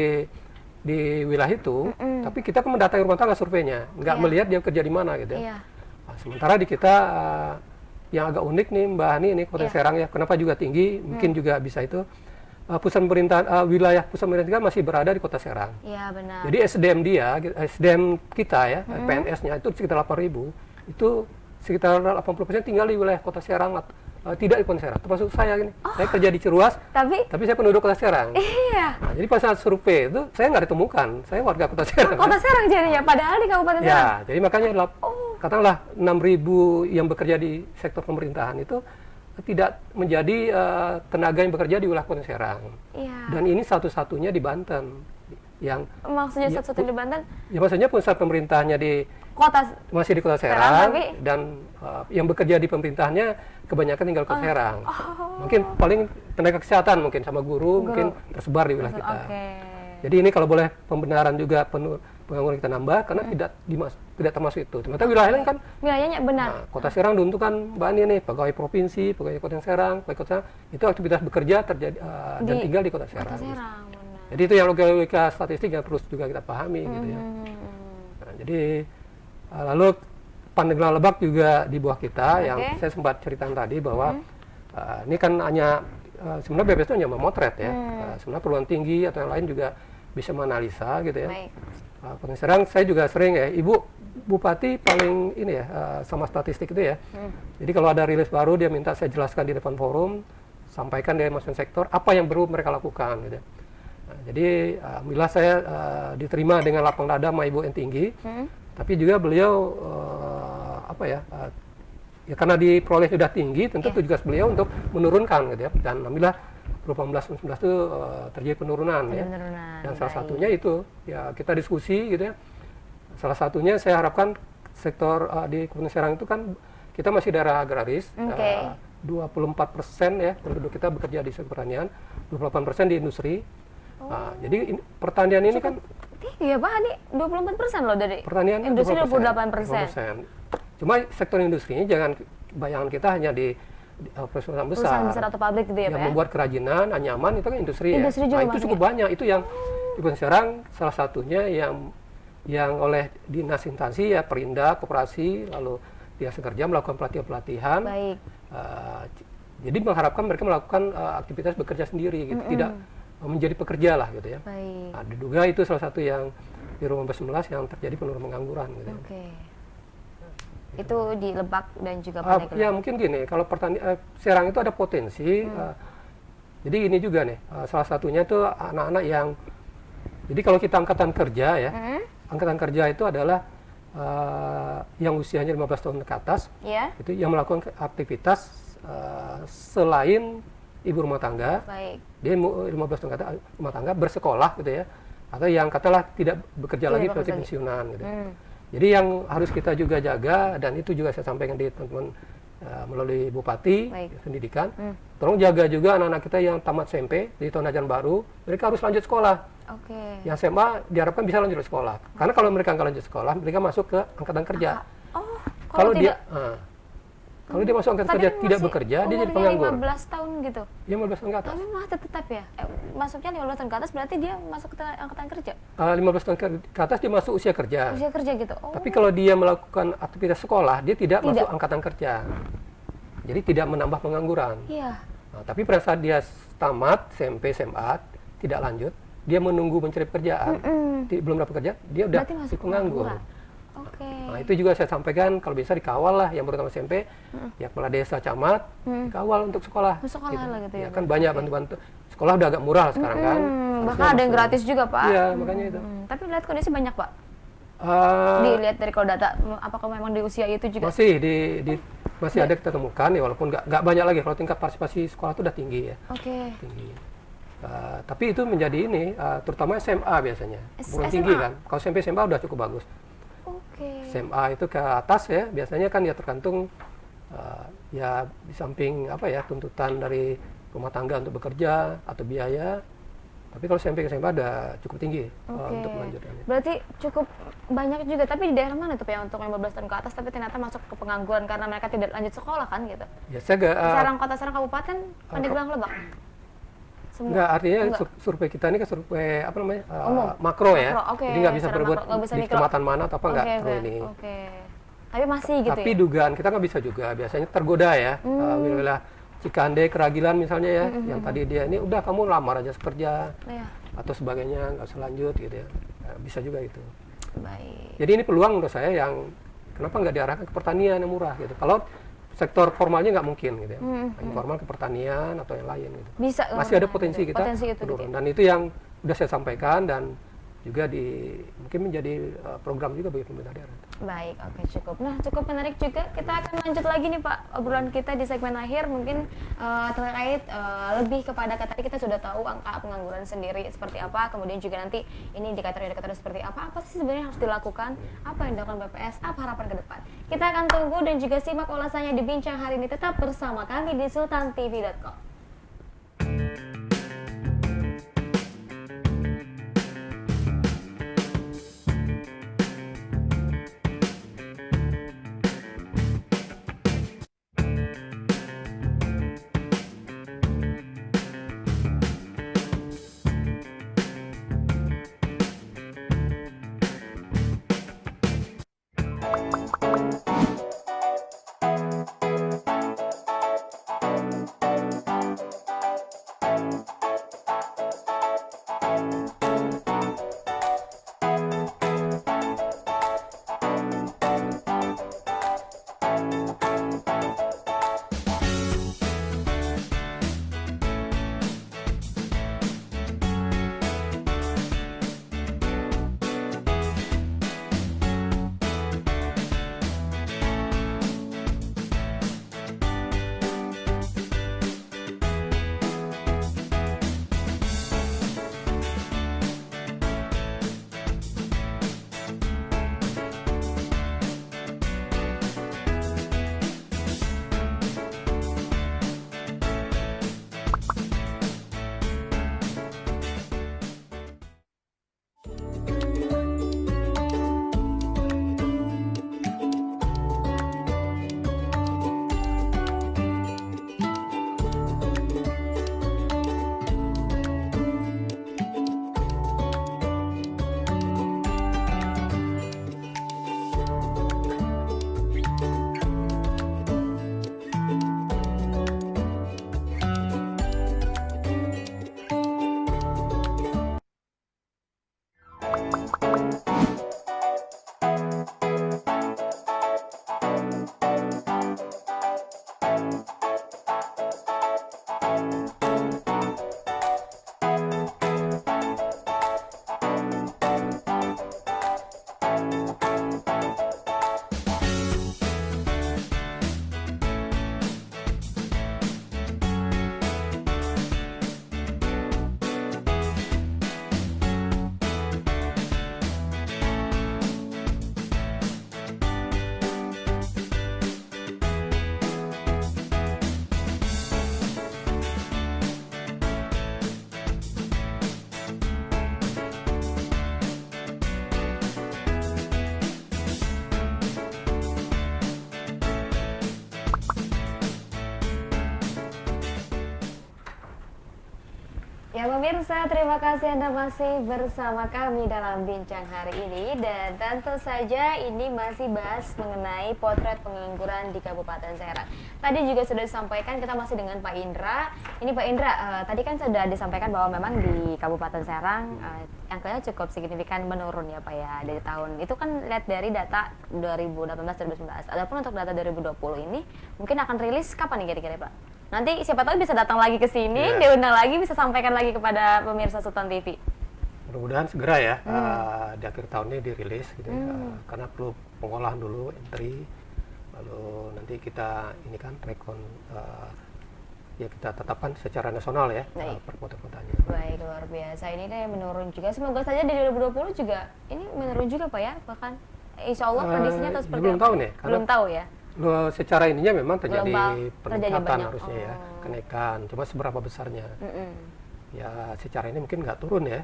di wilayah itu, tapi kita kan mendatangi rumah tangga surveinya, nggak melihat dia kerja di mana gitu ya. Nah, sementara di kita yang agak unik nih Mbak Hani ini Kota Serang ya, kenapa juga tinggi, mungkin juga bisa itu pusat pemerintahan wilayah pusat pemerintahan masih berada di Kota Serang. Iya benar. Jadi SDM kita ya, PNS-nya itu sekitar 8.000, itu sekitar 80% tinggal di wilayah Kota Serang, tidak di Kota Serang. Termasuk saya gini, saya kerja di Ciruas, tapi saya penduduk Kota Serang. Iya. Nah, jadi pas saat survei itu saya nggak ditemukan, saya warga Kota Serang. Kota Serang jadinya, padahal di Kabupaten Serang. Ya, jadi makanya katakanlah 6.000 yang bekerja di sektor pemerintahan itu tidak menjadi tenaga yang bekerja di wilayah Kota Serang. Iya. Dan ini satu-satunya di Banten. Maksudnya satu-satunya di Banten? Ya maksudnya pusat pemerintahnya masih di Kota Serang dan yang bekerja di pemerintahannya kebanyakan tinggal di Kota Serang. Mungkin paling tenaga kesehatan mungkin sama guru mungkin tersebar di wilayah kita. Jadi ini kalau boleh pembenaran juga pengangguran kita nambah karena tidak termasuk itu. Ternyata wilayah lain kan wilayahnya benar. Nah, Kota Serang dulu kan Mbak Ani nih pegawai provinsi, pegawai Kota Serang, itu aktivitas bekerja terjadi dan tinggal di Kota Serang. Jadi itu yang logika statistik yang terus juga kita pahami gitu ya. Nah, jadi lalu Pandeglang Lebak juga di bawah kita yang saya sempat ceritakan tadi bahwa ini kan hanya sebenarnya BPS itu hanya memotret ya. Sebenarnya perluan tinggi atau yang lain juga bisa menganalisa gitu ya. Kota Serang saya juga sering ya, Ibu Bupati paling ini ya sama statistik itu ya. Jadi kalau ada rilis baru dia minta saya jelaskan di depan forum, sampaikan dari masing-masing sektor apa yang perlu mereka lakukan gitu. Nah, jadi alhamdulillah saya diterima dengan lapang dada sama Ibu yang tinggi. Tapi juga beliau ya karena diperoleh sudah tinggi, tentu tugas beliau untuk menurunkan gitu ya. Dan alhamdulillah 2018-2019 itu terjadi penurunan ya. Dan salah satunya itu ya kita diskusi gitu ya. Salah satunya saya harapkan sektor di Kabupaten Serang itu kan kita masih daerah agraris. 24% ya penduduk kita bekerja di sektor pertanian, 28% di industri. Nah, jadi pertanian ini kan tinggi ya Pak, ini 24% loh dari pertanian, industri 28%. Cuma sektor industrinya jangan bayangan kita hanya di perusahaan besar atau pabrik gitu ya Pak. Yang membuat kerajinan, anyaman itu kan industri ya. Nah, itu cukup banyak, itu yang di Kabupaten Serang salah satunya yang oleh dinas instansi ya Perindak, Koperasi, lalu Dinas Kerja melakukan pelatihan-pelatihan. Baik. Jadi mengharapkan mereka melakukan aktivitas bekerja sendiri gitu, tidak menjadi pekerja lah gitu ya. Baik. Nah, diduga itu salah satu yang di Rumah 19 yang terjadi penurunan pengangguran gitu. Oke. Itu di Lebak dan juga Pandeglang. Ya mungkin gini, kalau Serang itu ada potensi. Jadi ini juga nih, salah satunya itu anak-anak yang, jadi kalau kita angkatan kerja ya, angkatan kerja itu adalah yang usianya 15 tahun ke atas, itu yang melakukan aktivitas selain ibu rumah tangga. Baik. Dia 15 tahun ke atas rumah tangga bersekolah gitu ya, atau yang katalah tidak bekerja lagi seperti pensiunan gitu. Jadi yang harus kita juga jaga, dan itu juga saya sampaikan di teman-teman melalui Bupati Pendidikan, tolong jaga juga anak-anak kita yang tamat SMP di tahun ajaran baru, mereka harus lanjut sekolah. Yang SMA diharapkan bisa lanjut sekolah, karena kalau mereka nggak lanjut sekolah, mereka masuk ke angkatan kerja. Kalau dia masuk angkatan kerja tidak bekerja, dia jadi penganggur. 15 tahun gitu? Iya, 15 tahun ke atas. Tapi masih tetap ya? Masuknya 15 tahun ke atas berarti dia masuk ke angkatan kerja? 15 tahun ke atas dia masuk usia kerja. Usia kerja gitu? Tapi kalau dia melakukan aktivitas sekolah, dia tidak masuk angkatan kerja. Jadi tidak menambah pengangguran. Iya. Nah, tapi pada saat dia tamat SMP, SMA, tidak lanjut, dia menunggu mencari pekerjaan, belum dapat kerja, dia udah penganggur. Nah, itu juga saya sampaikan, kalau bisa dikawal lah yang baru tamat SMP, ya kepala desa, camat, dikawal untuk sekolah. Gitu ya, kan banyak bantu-bantu. Sekolah udah agak murah sekarang kan. Bahkan ada yang gratis juga, Pak. Iya, makanya itu. Tapi lihat kondisi banyak, Pak. Dilihat dari kalau data, apakah memang di usia itu juga? Masih ada kita temukan ya, walaupun nggak banyak lagi. Kalau tingkat partisipasi sekolah itu udah tinggi ya. Tinggi. Tapi itu menjadi ini, terutama SMA biasanya. Kurang tinggi kan. Kalau SMP, SMA udah cukup bagus. SMA itu ke atas ya, biasanya kan ya tergantung ya di samping tuntutan dari rumah tangga untuk bekerja atau biaya. Tapi kalau SMP ke SMA ada cukup tinggi untuk melanjutkannya. Berarti cukup banyak juga, tapi di daerah mana tuh Pak yang untuk 15 tahun ke atas tapi ternyata masuk ke pengangguran karena mereka tidak lanjut sekolah kan gitu? Ya, Serang Kota, Serang Kabupaten, Pandeglang, Lebak? Enggak, artinya survei kita ini kan survei makro ya. Jadi nggak bisa berbuat di kecamatan mana atau apa nggak ini. Tapi masih gitu. Tapi dugaan kita nggak bisa juga, biasanya tergoda ya. Wilayah Cikande, Keragilan misalnya ya, yang tadi dia ini udah kamu lamar aja kerja atau sebagainya, nggak usah lanjut gitu ya. Bisa juga itu. Baik. Jadi ini peluang menurut saya yang kenapa nggak diarahkan ke pertanian yang murah gitu. Kalau sektor formalnya nggak mungkin gitu ya. Informal ke pertanian atau yang lain gitu. Bisa. Masih ada potensi kita turun. Dan itu yang udah saya sampaikan dan juga mungkin menjadi program juga bagi pemerintah daerah. Baik, oke, cukup. Nah, cukup menarik juga. Kita akan lanjut lagi nih Pak, obrolan kita di segmen akhir mungkin terkait lebih kepada tadi kita sudah tahu angka pengangguran sendiri seperti apa, kemudian juga nanti ini indikator-indikator seperti apa sih sebenarnya harus dilakukan, apa yang dilakukan BPS, apa harapan ke depan. Kita akan tunggu dan juga simak ulasannya di Bincang hari ini, tetap bersama kami di sultantv.com. Ya pemirsa, terima kasih Anda masih bersama kami dalam bincang hari ini. Dan tentu saja ini masih bahas mengenai potret pengangguran di Kabupaten Serang. Tadi juga sudah disampaikan, kita masih dengan Pak Indra. Ini Pak Indra, tadi kan sudah disampaikan bahwa memang di Kabupaten Serang angkanya cukup signifikan menurun ya Pak ya dari tahun. Itu kan lihat dari data 2018-2019. Adapun untuk data 2020 ini mungkin akan rilis kapan nih kira-kira Pak? Nanti siapa tahu bisa datang lagi ke sini, diundang lagi, bisa sampaikan lagi kepada pemirsa Sultan TV. Mudah-mudahan segera ya, di akhir tahun ini dirilis gitu ya, karena perlu pengolahan dulu, entry, lalu nanti kita ini kan rekon, ya kita tetapkan secara nasional ya, per kota-kotanya. Baik, luar biasa. Ini deh menurun juga, semoga saja di 2020 juga ini menurun juga Pak ya, bahkan insya Allah prediksinya atau seperti belum apa? Tahu nih, belum tahu ya. Secara ininya memang terjadi peningkatan harusnya ya, kenaikan. Cuma seberapa besarnya? Ya secara ini mungkin nggak turun ya,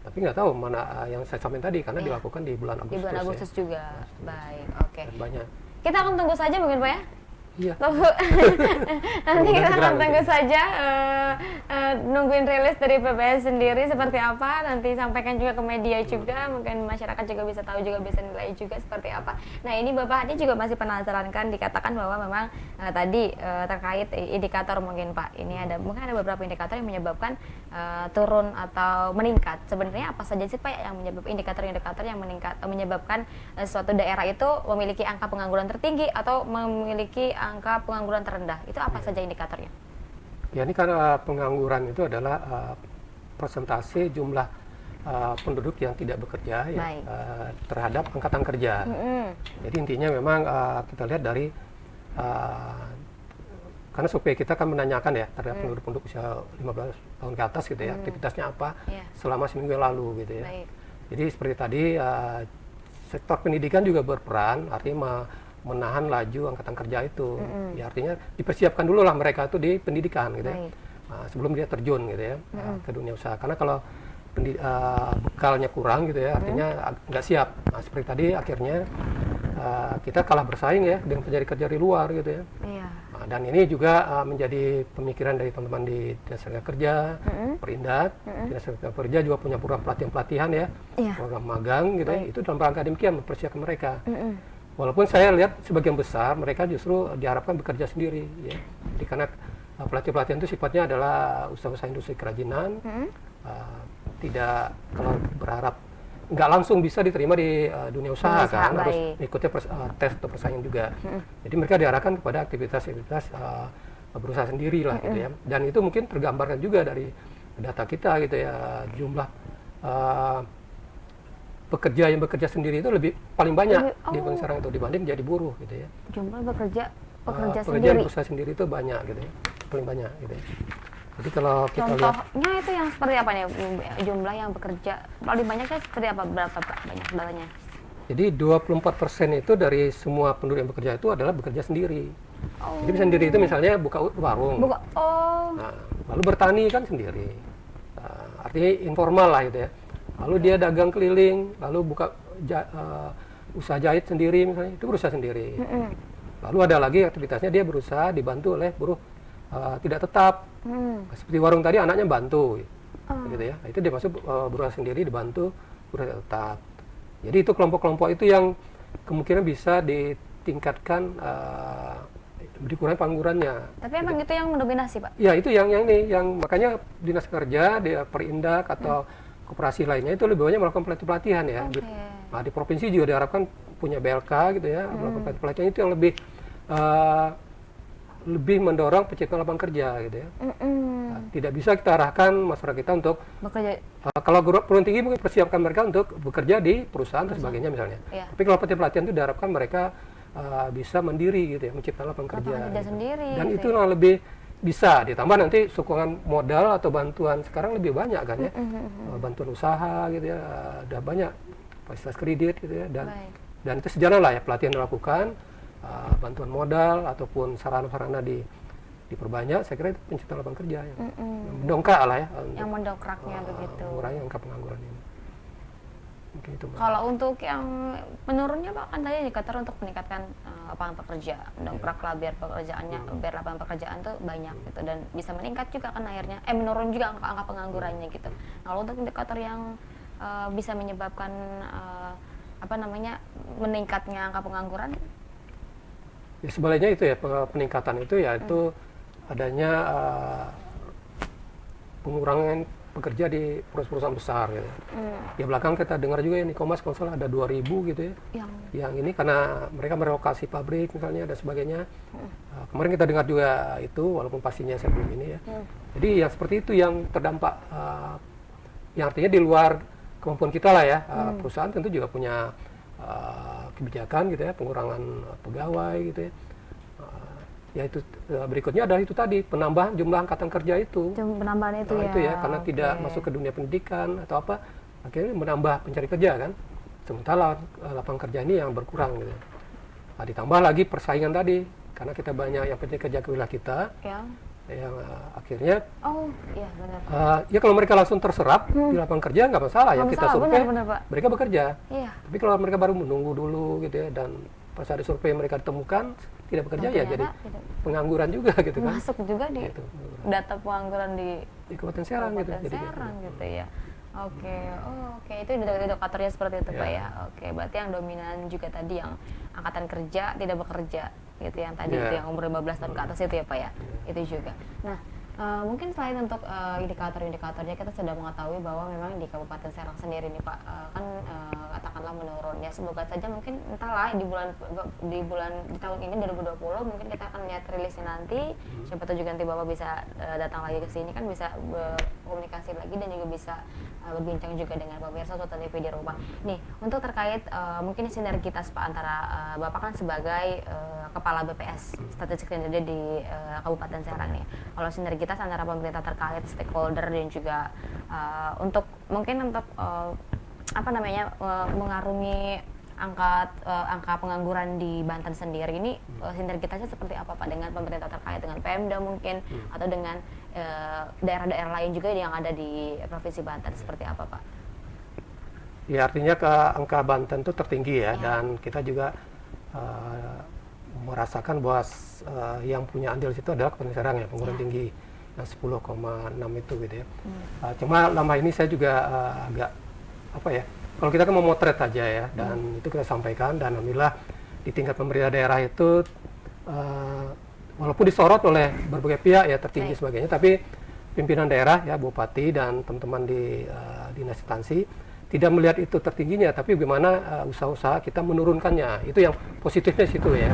tapi nggak tahu mana yang saya sampaikan tadi karena dilakukan di bulan Agustus. Di bulan Agustus ya. juga. Baik, oke. Banyak. Kita akan tunggu saja mungkin Pak ya. Iya. Nanti kita akan tunggu saja nungguin rilis dari PPS sendiri seperti apa, nanti sampaikan juga ke media juga, mungkin masyarakat juga bisa tahu juga, bisa nilai juga seperti apa. Nah ini Bapak Hadi juga masih penasaran kan, dikatakan bahwa memang tadi terkait indikator mungkin Pak, ini mungkin ada beberapa indikator yang menyebabkan turun atau meningkat. Sebenarnya apa saja sih Pak yang menyebabkan indikator-indikator yang menyebabkan suatu daerah itu memiliki angka pengangguran tertinggi atau memiliki angka pengangguran terendah? Itu apa saja indikatornya? Ya ini karena pengangguran itu adalah persentase jumlah penduduk yang tidak bekerja ya, terhadap angkatan kerja. Jadi intinya memang kita lihat dari karena survei kita kan menanyakan ya terhadap penduduk usia 15 tahun ke atas gitu ya, aktivitasnya apa selama seminggu yang lalu gitu ya. Jadi seperti tadi sektor pendidikan juga berperan, artinya menahan laju angkatan kerja itu. Ya artinya dipersiapkan dulu lah mereka itu di pendidikan gitu ya. Sebelum dia terjun gitu ya ke dunia usaha. Karena kalau bekalnya kurang gitu ya, artinya nggak siap. Nah, seperti tadi akhirnya kita kalah bersaing ya dengan pencari kerja di luar gitu ya. Nah, dan ini juga menjadi pemikiran dari teman-teman di Dinas Tenaga Kerja, Perindak, Dinas Tenaga Kerja juga punya program pelatihan ya, program magang gitu ya. Itu dalam rangka demikian mempersiapkan mereka. Walaupun saya lihat sebagian besar mereka justru diharapkan bekerja sendiri ya. Jadi karena pelatihan itu sifatnya adalah usaha-usaha industri kerajinan, tidak kalau berharap nggak langsung bisa diterima di dunia usaha kan, harus mengikuti tes atau persaingan juga. Jadi mereka diarahkan kepada aktivitas-aktivitas berusaha sendiri lah gitu ya. Dan itu mungkin tergambarkan juga dari data kita gitu ya, jumlah pekerja yang bekerja sendiri itu paling banyak di Serang itu dibanding jadi buruh gitu ya. Jumlah pekerja sendiri, usaha sendiri itu banyak gitu ya, paling banyak gitu ya. Jadi kalau kita contohnya itu yang seperti apa nih jumlah yang bekerja paling banyaknya seperti apa, berapa Pak banyak datanya? Jadi 24% itu dari semua penduduk yang bekerja itu adalah bekerja sendiri. Jadi sendiri itu misalnya buka warung, nah, lalu bertani kan sendiri, artinya informal lah gitu ya. Lalu dia dagang keliling, lalu buka usaha jahit sendiri misalnya, itu berusaha sendiri. Lalu ada lagi aktivitasnya dia berusaha dibantu oleh buruh tidak tetap. Seperti warung tadi anaknya bantu, gitu ya. Nah, itu dia masuk berusaha sendiri dibantu buruh tidak tetap. Jadi itu kelompok-kelompok itu yang kemungkinan bisa ditingkatkan dikurangi penganggurannya. Tapi emang itu yang mendominasi Pak? Ya itu yang makanya Dinas Kerja, Perindak atau koperasi lainnya itu lebih banyak melakukan pelatihan ya. Nah, di provinsi juga diharapkan punya BLK gitu ya, melakukan pelatihan itu yang lebih mendorong penciptaan lapangan kerja gitu ya. Nah, tidak bisa kita arahkan masyarakat kita untuk bekerja. Kalau perguruan tinggi mungkin persiapkan mereka untuk bekerja di perusahaan dan sebagainya misalnya. Tapi kalau pelatihan itu diharapkan mereka bisa mandiri gitu ya, menciptakan lapangan kerja. Gitu. Sendiri, dan itu yang lebih bisa ditambah nanti sokongan modal atau bantuan sekarang lebih banyak kan ya, bantuan usaha gitu ya, ada banyak fasilitas kredit gitu ya, dan itu sejalan lah ya pelatihan dilakukan, bantuan modal ataupun sarana-sarana diperbanyak, saya kira itu penciptaan lapangan kerja yang mendongkrak lah ya, yang mendongkraknya begitu, mengurangi angka pengangguran ini. Mungkin itu. Kalau untuk yang menurunnya Pak, kan tadi indikator untuk meningkatkan lapangan pekerja, mendongkrak lah biar pekerjaannya, biar lapangan pekerjaan tuh banyak gitu, dan bisa meningkat juga kan akhirnya, menurun juga angka penganggurannya gitu. Kalau untuk indikator yang bisa menyebabkan meningkatnya angka pengangguran? Ya sebaliknya itu ya, peningkatan itu ya itu adanya pengurangan pekerja di perusahaan besar gitu. Ya belakang kita dengar juga ya Nikomas kalau salah ada 2.000 gitu ya. Yang ini karena mereka merelokasi pabrik misalnya dan sebagainya. Kemarin kita dengar juga itu walaupun pastinya saya belum ini ya. Jadi yang seperti itu yang terdampak yang artinya di luar kemampuan kita lah ya. Perusahaan tentu juga punya kebijakan gitu ya, pengurangan pegawai gitu ya. Ya itu berikutnya adalah itu tadi penambahan jumlah angkatan kerja itu. Penambahan itu ya. Itu ya karena tidak masuk ke dunia pendidikan atau apa, akhirnya menambah pencari kerja kan. Sementara lapangan kerja ini yang berkurang gitu. Nah, ditambah lagi persaingan tadi karena kita banyak yang pencari kerja ke wilayah kita. Yang akhirnya benar. Ya kalau mereka langsung terserap di lapangan kerja nggak masalah ya, kita survei mereka bekerja. Tapi kalau mereka baru menunggu dulu gitu ya, dan pas ada survei mereka ditemukan tidak bekerja ya jadi pengangguran juga gitu kan. Masuk juga di data pengangguran di Kabupaten Serang gitu. Serang gitu ya. Oke, itu indikatornya seperti itu Pak ya. Oke, berarti yang dominan juga tadi yang angkatan kerja tidak bekerja gitu, yang tadi itu yang umur 15 tahun ke atas itu ya Pak ya. Itu juga. Nah, mungkin selain untuk indikator-indikatornya, kita sudah mengetahui bahwa memang di Kabupaten Serang sendiri nih Pak, kan katakanlah menurun ya, semoga saja mungkin entahlah di tahun ini 2020 mungkin kita akan lihat rilisnya nanti, siapa tahu juga nanti Bapak bisa datang lagi ke sini kan, bisa berkomunikasi lagi dan juga bisa berbincang juga dengan pemirsa Sultan TV di rumah. Nih, untuk terkait mungkin sinergitas Pak antara Bapak kan sebagai Kepala BPS Statistik dan Data di Kabupaten Serang nih. Kalau sinergitas antara pemerintah terkait, stakeholder dan juga untuk mengarungi angka pengangguran di Banten sendiri ini, sinergitasnya seperti apa Pak dengan pemerintah terkait, dengan Pemda mungkin atau dengan daerah-daerah lain juga yang ada di Provinsi Banten, seperti apa Pak? Ya artinya angka Banten itu tertinggi ya, dan kita juga merasakan bahwa yang punya andil situ adalah Kabupaten Serang ya, pengangguran tinggi yang 10,6 itu gitu ya. Cuma lama ini saya juga agak kalau kita kan memotret aja ya, dan itu kita sampaikan, dan alhamdulillah di tingkat pemerintah daerah itu walaupun disorot oleh berbagai pihak ya, tertinggi sebagainya, tapi pimpinan daerah ya, bupati dan teman-teman di dinas instansi tidak melihat itu tertingginya, tapi bagaimana usaha-usaha kita menurunkannya. Itu yang positifnya situ ya.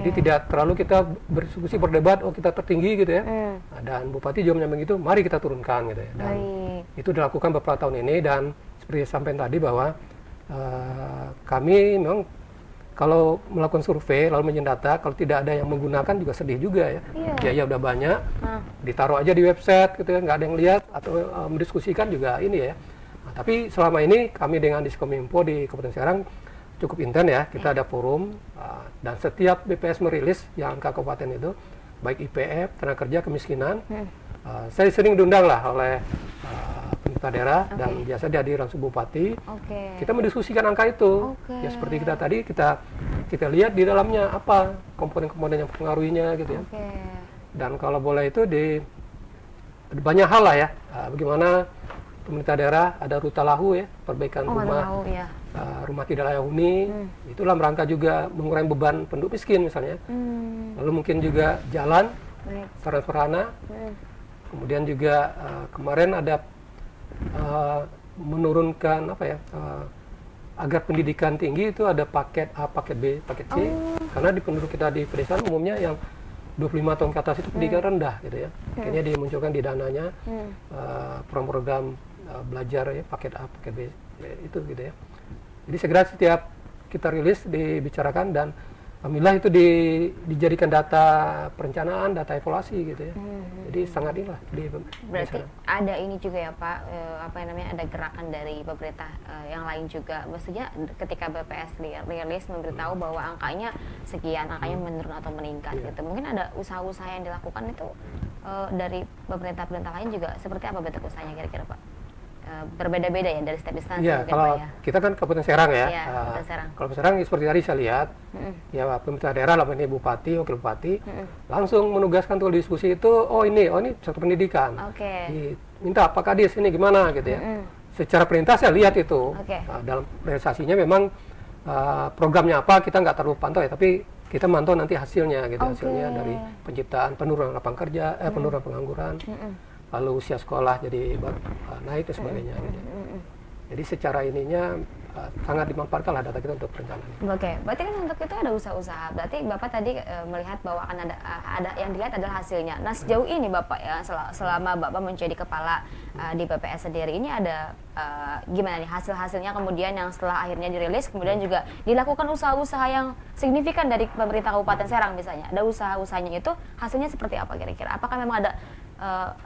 Jadi tidak terlalu kita berdiskusi, berdebat, kita tertinggi gitu ya. Dan bupati juga menyampaikan gitu, mari kita turunkan gitu ya. Dan itu dilakukan beberapa tahun ini, dan seperti sampaikan tadi bahwa kami memang kalau melakukan survei lalu menyendata, kalau tidak ada yang menggunakan juga sedih juga ya. Biaya udah banyak, ditaruh aja di website gitu ya, nggak ada yang lihat atau mendiskusikan juga ini ya. Nah, tapi selama ini kami dengan Diskominfo di Kabupaten Serang cukup intens ya, kita ada forum, dan setiap BPS merilis yang angka kabupaten itu, baik IPF, tenaga kerja, kemiskinan, saya sering diundang lah oleh pemerintah daerah dan biasa dihadiri langsung bupati. Kita mendiskusikan angka itu. Ya seperti kita tadi kita lihat di dalamnya apa komponen-komponen yang mempengaruhinya gitu ya. Dan kalau boleh itu di banyak hal lah ya. Bagaimana pemerintah daerah ada Ruta Lahu ya, perbaikan rumah tidak layak huni. Itulah merangka juga mengurangi beban penduduk miskin misalnya. Lalu mungkin juga jalan, sarana-prasarana. Kemudian juga kemarin ada menurunkan agar pendidikan tinggi itu ada paket A, paket B, paket C. Karena di penduduk kita di pedesaan umumnya yang 25 tahun ke atas itu pendidikan rendah gitu ya. Akhirnya dimunculkan di dananya program belajar ya, paket A, paket B itu gitu ya. Jadi segera setiap kita rilis dibicarakan, dan alhamdulillah itu dijadikan data perencanaan, data evaluasi gitu ya. Jadi sangat inilah. Berarti ada ini juga ya Pak, ada gerakan dari pemerintah yang lain juga. Maksudnya ketika BPS rilis memberitahu bahwa angkanya sekian, angkanya menurun atau meningkat gitu. Mungkin ada usaha-usaha yang dilakukan itu dari pemerintah lain juga, seperti apa bentuk usahanya kira-kira Pak? berbeda-beda ya dari setiap instansi. Iya, kalau kita kan Kabupaten Serang ya. Iya, Kabupaten Serang. Kalau Serang seperti tadi saya lihat, ya pemerintah daerah lah, ini bupati, wakil bupati, langsung menugaskan tuh diskusi itu, ini sektor pendidikan. Minta Pak Kadis ini gimana gitu ya. Secara perintah saya lihat itu. Dalam realisasinya memang programnya apa kita nggak terlalu pantau ya, tapi kita mantau nanti hasilnya gitu, hasilnya dari penciptaan penurunan lapangan kerja, penurunan pengangguran. Lalu usia sekolah jadi naik dan sebagainya. Gitu. Jadi secara ininya sangat dimanfaatkan lah data kita untuk perencanaan. Berarti kan untuk itu ada usaha-usaha. Berarti Bapak tadi melihat bahwa akan ada yang dilihat adalah hasilnya. Nah sejauh ini Bapak ya selama Bapak menjadi kepala di BPS sendiri ini ada gimana nih hasil-hasilnya kemudian yang setelah akhirnya dirilis kemudian juga dilakukan usaha-usaha yang signifikan dari pemerintah Kabupaten Serang misalnya. Ada usaha-usahanya itu hasilnya seperti apa kira-kira? Apakah memang ada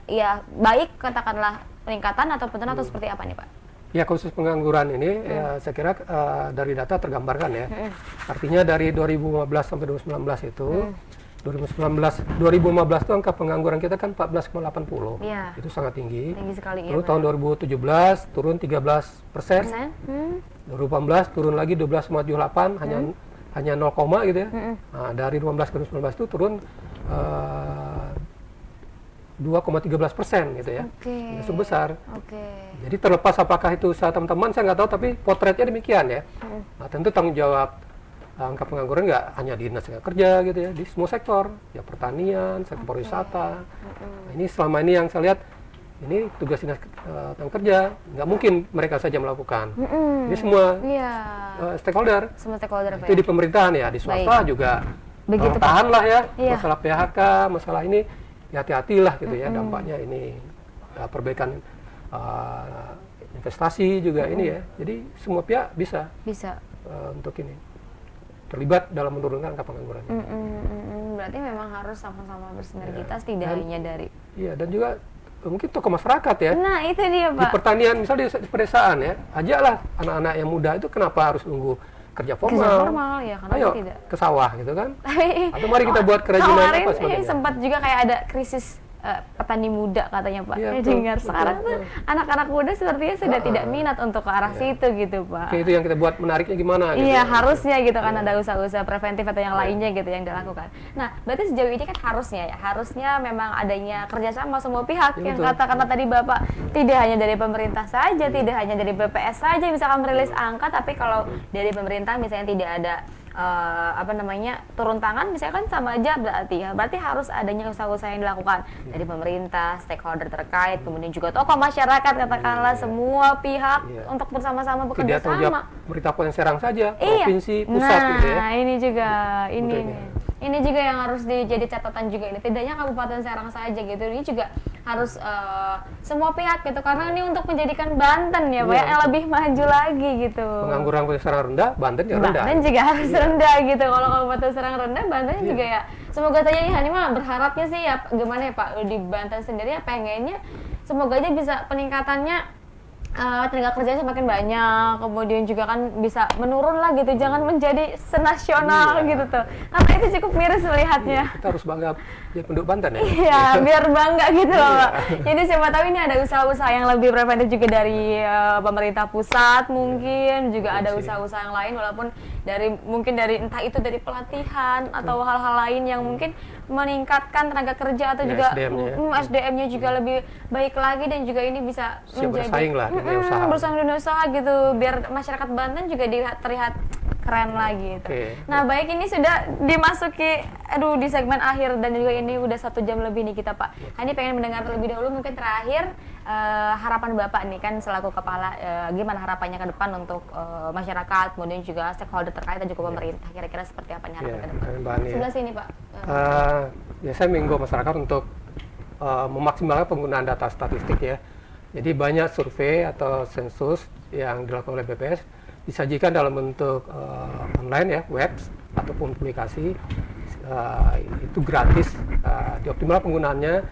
ya baik katakanlah peningkatan atau penurunan atau seperti apa nih Pak? Ya khusus pengangguran ini ya saya kira dari data tergambarkan ya. Artinya dari 2015 sampai 2019 itu 2015 itu angka pengangguran kita kan 14,80. Itu sangat tinggi. Tinggi sekali Lalu tahun 2017 turun 13%. 2018 turun lagi 12,78 hanya 0, gitu ya. Nah, dari 2015 ke 2019 itu turun 2,13% gitu ya. Cukup besar. Jadi terlepas apakah itu usaha teman-teman saya nggak tahu, tapi potretnya demikian ya. Nah tentu tanggung jawab angka pengangguran nggak hanya di dinas tenaga kerja gitu ya, di semua sektor, ya pertanian, sektor pariwisata. Nah, ini selama ini yang saya lihat ini tugas dinas tenaga kerja, nggak mungkin mereka saja melakukan. Ini semua stakeholder. Semua stakeholder itu di pemerintahan ya, di swasta juga. Begitu tahan lah ya, masalah PHK, masalah ini. Hati-hatilah gitu ya dampaknya ini perbaikan investasi juga ini ya. Jadi semua pihak bisa untuk ini terlibat dalam menurunkan angka pengangguran. Berarti memang harus sama-sama bersinergitas tidak hanya dari. Iya dan juga mungkin tokoh masyarakat ya. Nah itu dia Pak. Di pertanian misalnya di pedesaan ya, ajaklah anak-anak yang muda itu kenapa harus nunggu kerja formal ya, karena ayo tidak ke sawah gitu kan. Atau mari kita buat kerajinan apa sebagainya. Sempat juga kayak ada krisis petani muda katanya Pak. Dengar sekarang tuh anak-anak muda sepertinya sudah tidak minat untuk ke arah situ gitu Pak. Itu yang kita buat menariknya gimana gitu. Iya harusnya gitu kan ada usaha-usaha preventif atau yang lainnya gitu yang dilakukan. Nah berarti sejauh ini kan harusnya memang adanya kerjasama semua pihak yang katakanlah tadi Bapak tidak hanya dari pemerintah saja, tidak hanya dari BPS saja misalkan merilis angka, tapi kalau dari pemerintah misalnya tidak ada turun tangan misalkan sama aja berarti harus adanya usaha-usaha yang dilakukan dari pemerintah, stakeholder terkait, kemudian juga tokoh masyarakat katakanlah semua pihak untuk bersama-sama bekerja sama. Pemerintah Kabupaten Serang saja, provinsi, pusat gitu ya. Nah, ini juga yang harus jadi catatan juga ini. Tidaknya Kabupaten Serang saja gitu. Ini juga harus semua pihak gitu karena ini untuk menjadikan Banten ya Pak yang lebih maju lagi gitu. Pengangguran Kabupaten Serang rendah, Banten juga rendah. Banten juga harus rendah gitu. Kalau Kabupaten Serang rendah, Banten juga ya. Semoga saja ini mah berharapnya sih ya gimana ya Pak di Banten sendiri ya pengennya semoga aja bisa peningkatannya tenaga kerjanya semakin banyak, kemudian juga kan bisa menurun lah gitu, jangan menjadi senasional gitu tuh, karena itu cukup miris melihatnya. Kita harus bangga jadi penduduk Banten ya. Iya, biar bangga gitu loh Pak. Jadi siapa tahu ini ada usaha-usaha yang lebih preventif juga dari pemerintah pusat mungkin, juga ada usaha-usaha yang lain walaupun mungkin dari entah itu dari pelatihan atau hal-hal lain yang mungkin meningkatkan tenaga kerja atau juga SDM-nya juga lebih baik lagi dan juga ini bisa bersaing lah bersaing dunia usaha gitu biar masyarakat Banten juga terlihat keren lagi gitu. Nah baik ini sudah dimasuki di segmen akhir dan juga ini udah 1 jam lebih nih kita Pak. Ini pengen mendengar terlebih dahulu mungkin terakhir harapan Bapak nih kan selaku kepala gimana harapannya ke depan untuk masyarakat kemudian juga stakeholder terkait dan juga pemerintah kira-kira seperti apa nih harapan ke depan. Sebelah sini Pak. Ya saya mengimbau masyarakat untuk memaksimalkan penggunaan data statistik ya. Jadi banyak survei atau sensus yang dilakukan oleh BPS disajikan dalam bentuk online ya, web ataupun publikasi itu gratis, dioptimal penggunaannya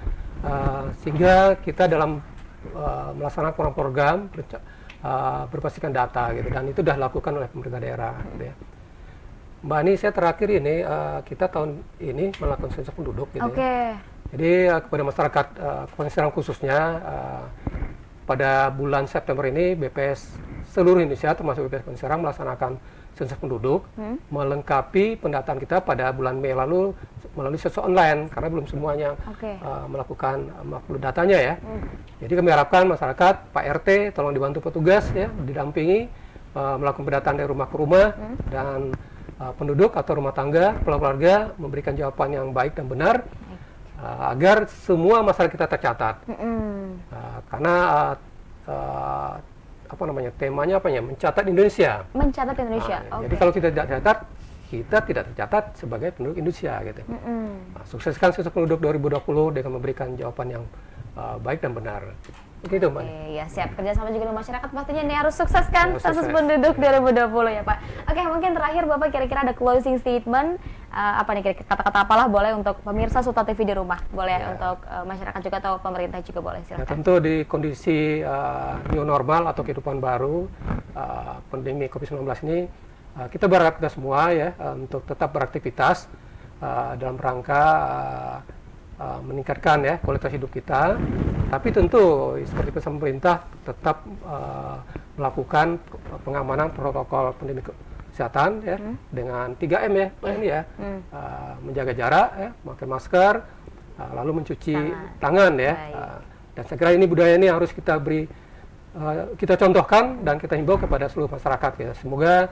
sehingga kita dalam melaksanakan program berbasis data gitu dan itu sudah dilakukan oleh pemerintah daerah gitu ya. Mbak Ani, saya terakhir ini kita tahun ini melakukan sensus penduduk gitu ya. Jadi kepada masyarakat Kabupaten Serang khususnya pada bulan September ini BPS seluruh Indonesia termasuk BPS Kepulauan Serang melaksanakan sensus penduduk, melengkapi pendataan kita pada bulan Mei lalu melalui sensus online karena belum semuanya melakukan upload datanya ya. Jadi kami harapkan masyarakat, Pak RT, tolong dibantu petugas ya, didampingi melakukan pendataan dari rumah ke rumah dan penduduk atau rumah tangga, keluarga memberikan jawaban yang baik dan benar agar semua masalah kita tercatat. Karena temanya mencatat Indonesia. Mencatat Indonesia. Jadi kalau kita tidak catat, kita tidak tercatat sebagai penduduk Indonesia gitu. Sukseskan sensus penduduk 2020 dengan memberikan jawaban yang baik dan benar. Begitu, Mbak. Ya siap, kerjasama juga dengan masyarakat pastinya ini harus sukseskan sensus penduduk 2020 ya Pak. Oke, mungkin terakhir Bapak kira-kira ada closing statement, kata-kata apalah boleh untuk pemirsa Sultan TV di rumah, boleh untuk masyarakat juga atau pemerintah juga boleh, silakan. Tentu di kondisi new normal atau kehidupan baru pandemi COVID-19 ini, kita berharap kita semua ya untuk tetap beraktivitas dalam rangka meningkatkan ya kualitas hidup kita, tapi tentu seperti pesan pemerintah tetap melakukan pengamanan protokol pandemi kesehatan ya dengan 3M ya ini ya, menjaga jarak ya, memakai masker, lalu mencuci tangan ya, dan saya kira ini budaya ini harus kita beri kita contohkan dan kita himbau kepada seluruh masyarakat ya. Semoga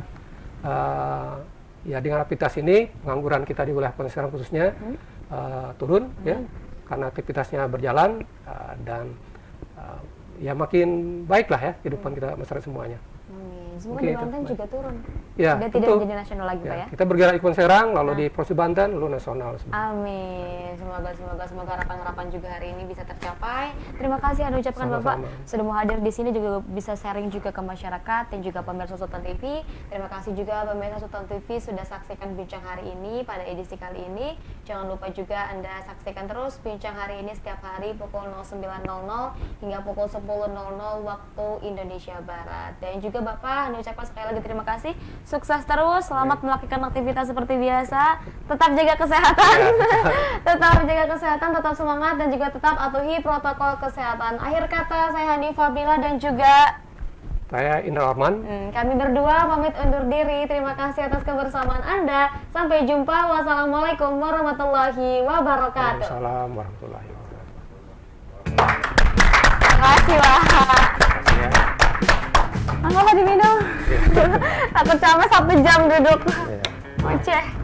ya dengan aktivitas ini pengangguran kita di wilayah Kepulauan Serang khususnya turun ya, karena aktivitasnya berjalan dan ya makin baiklah ya kehidupan kita masyarakat semuanya. Semoga di Banten juga turun. Ya, sudah tidak menjadi nasional lagi Pak ya. Kita bergerak di Kepulauan Serang, lalu di Provinsi Banten, lalu nasional. Amin. Semoga harapan-harapan juga hari ini bisa tercapai. Terima kasih Anda ucapkan Bapak sudah mau hadir di sini, juga bisa sharing juga ke masyarakat dan juga pemirsa Sultan TV. Terima kasih juga pemirsa Sultan TV sudah saksikan bincang hari ini pada edisi kali ini. Jangan lupa juga Anda saksikan terus bincang hari ini setiap hari pukul 09.00 hingga pukul 10.00 waktu Indonesia Barat. Dan juga Bapak, Anda ucapkan sekali lagi terima kasih. Sukses terus, selamat melakukan aktivitas seperti biasa. Tetap jaga kesehatan, tetap jaga kesehatan, tetap semangat dan juga tetap patuhi protokol kesehatan. Akhir kata, saya Hanifah Bila dan juga saya Indra Arman. Kami berdua pamit undur diri. Terima kasih atas kebersamaan Anda. Sampai jumpa. Wassalamualaikum warahmatullahi wabarakatuh. Waalaikumsalam warahmatullahi wabarakatuh. Terima kasih Pak. Apa diminum? Takut capek 1 jam duduk. Oceh.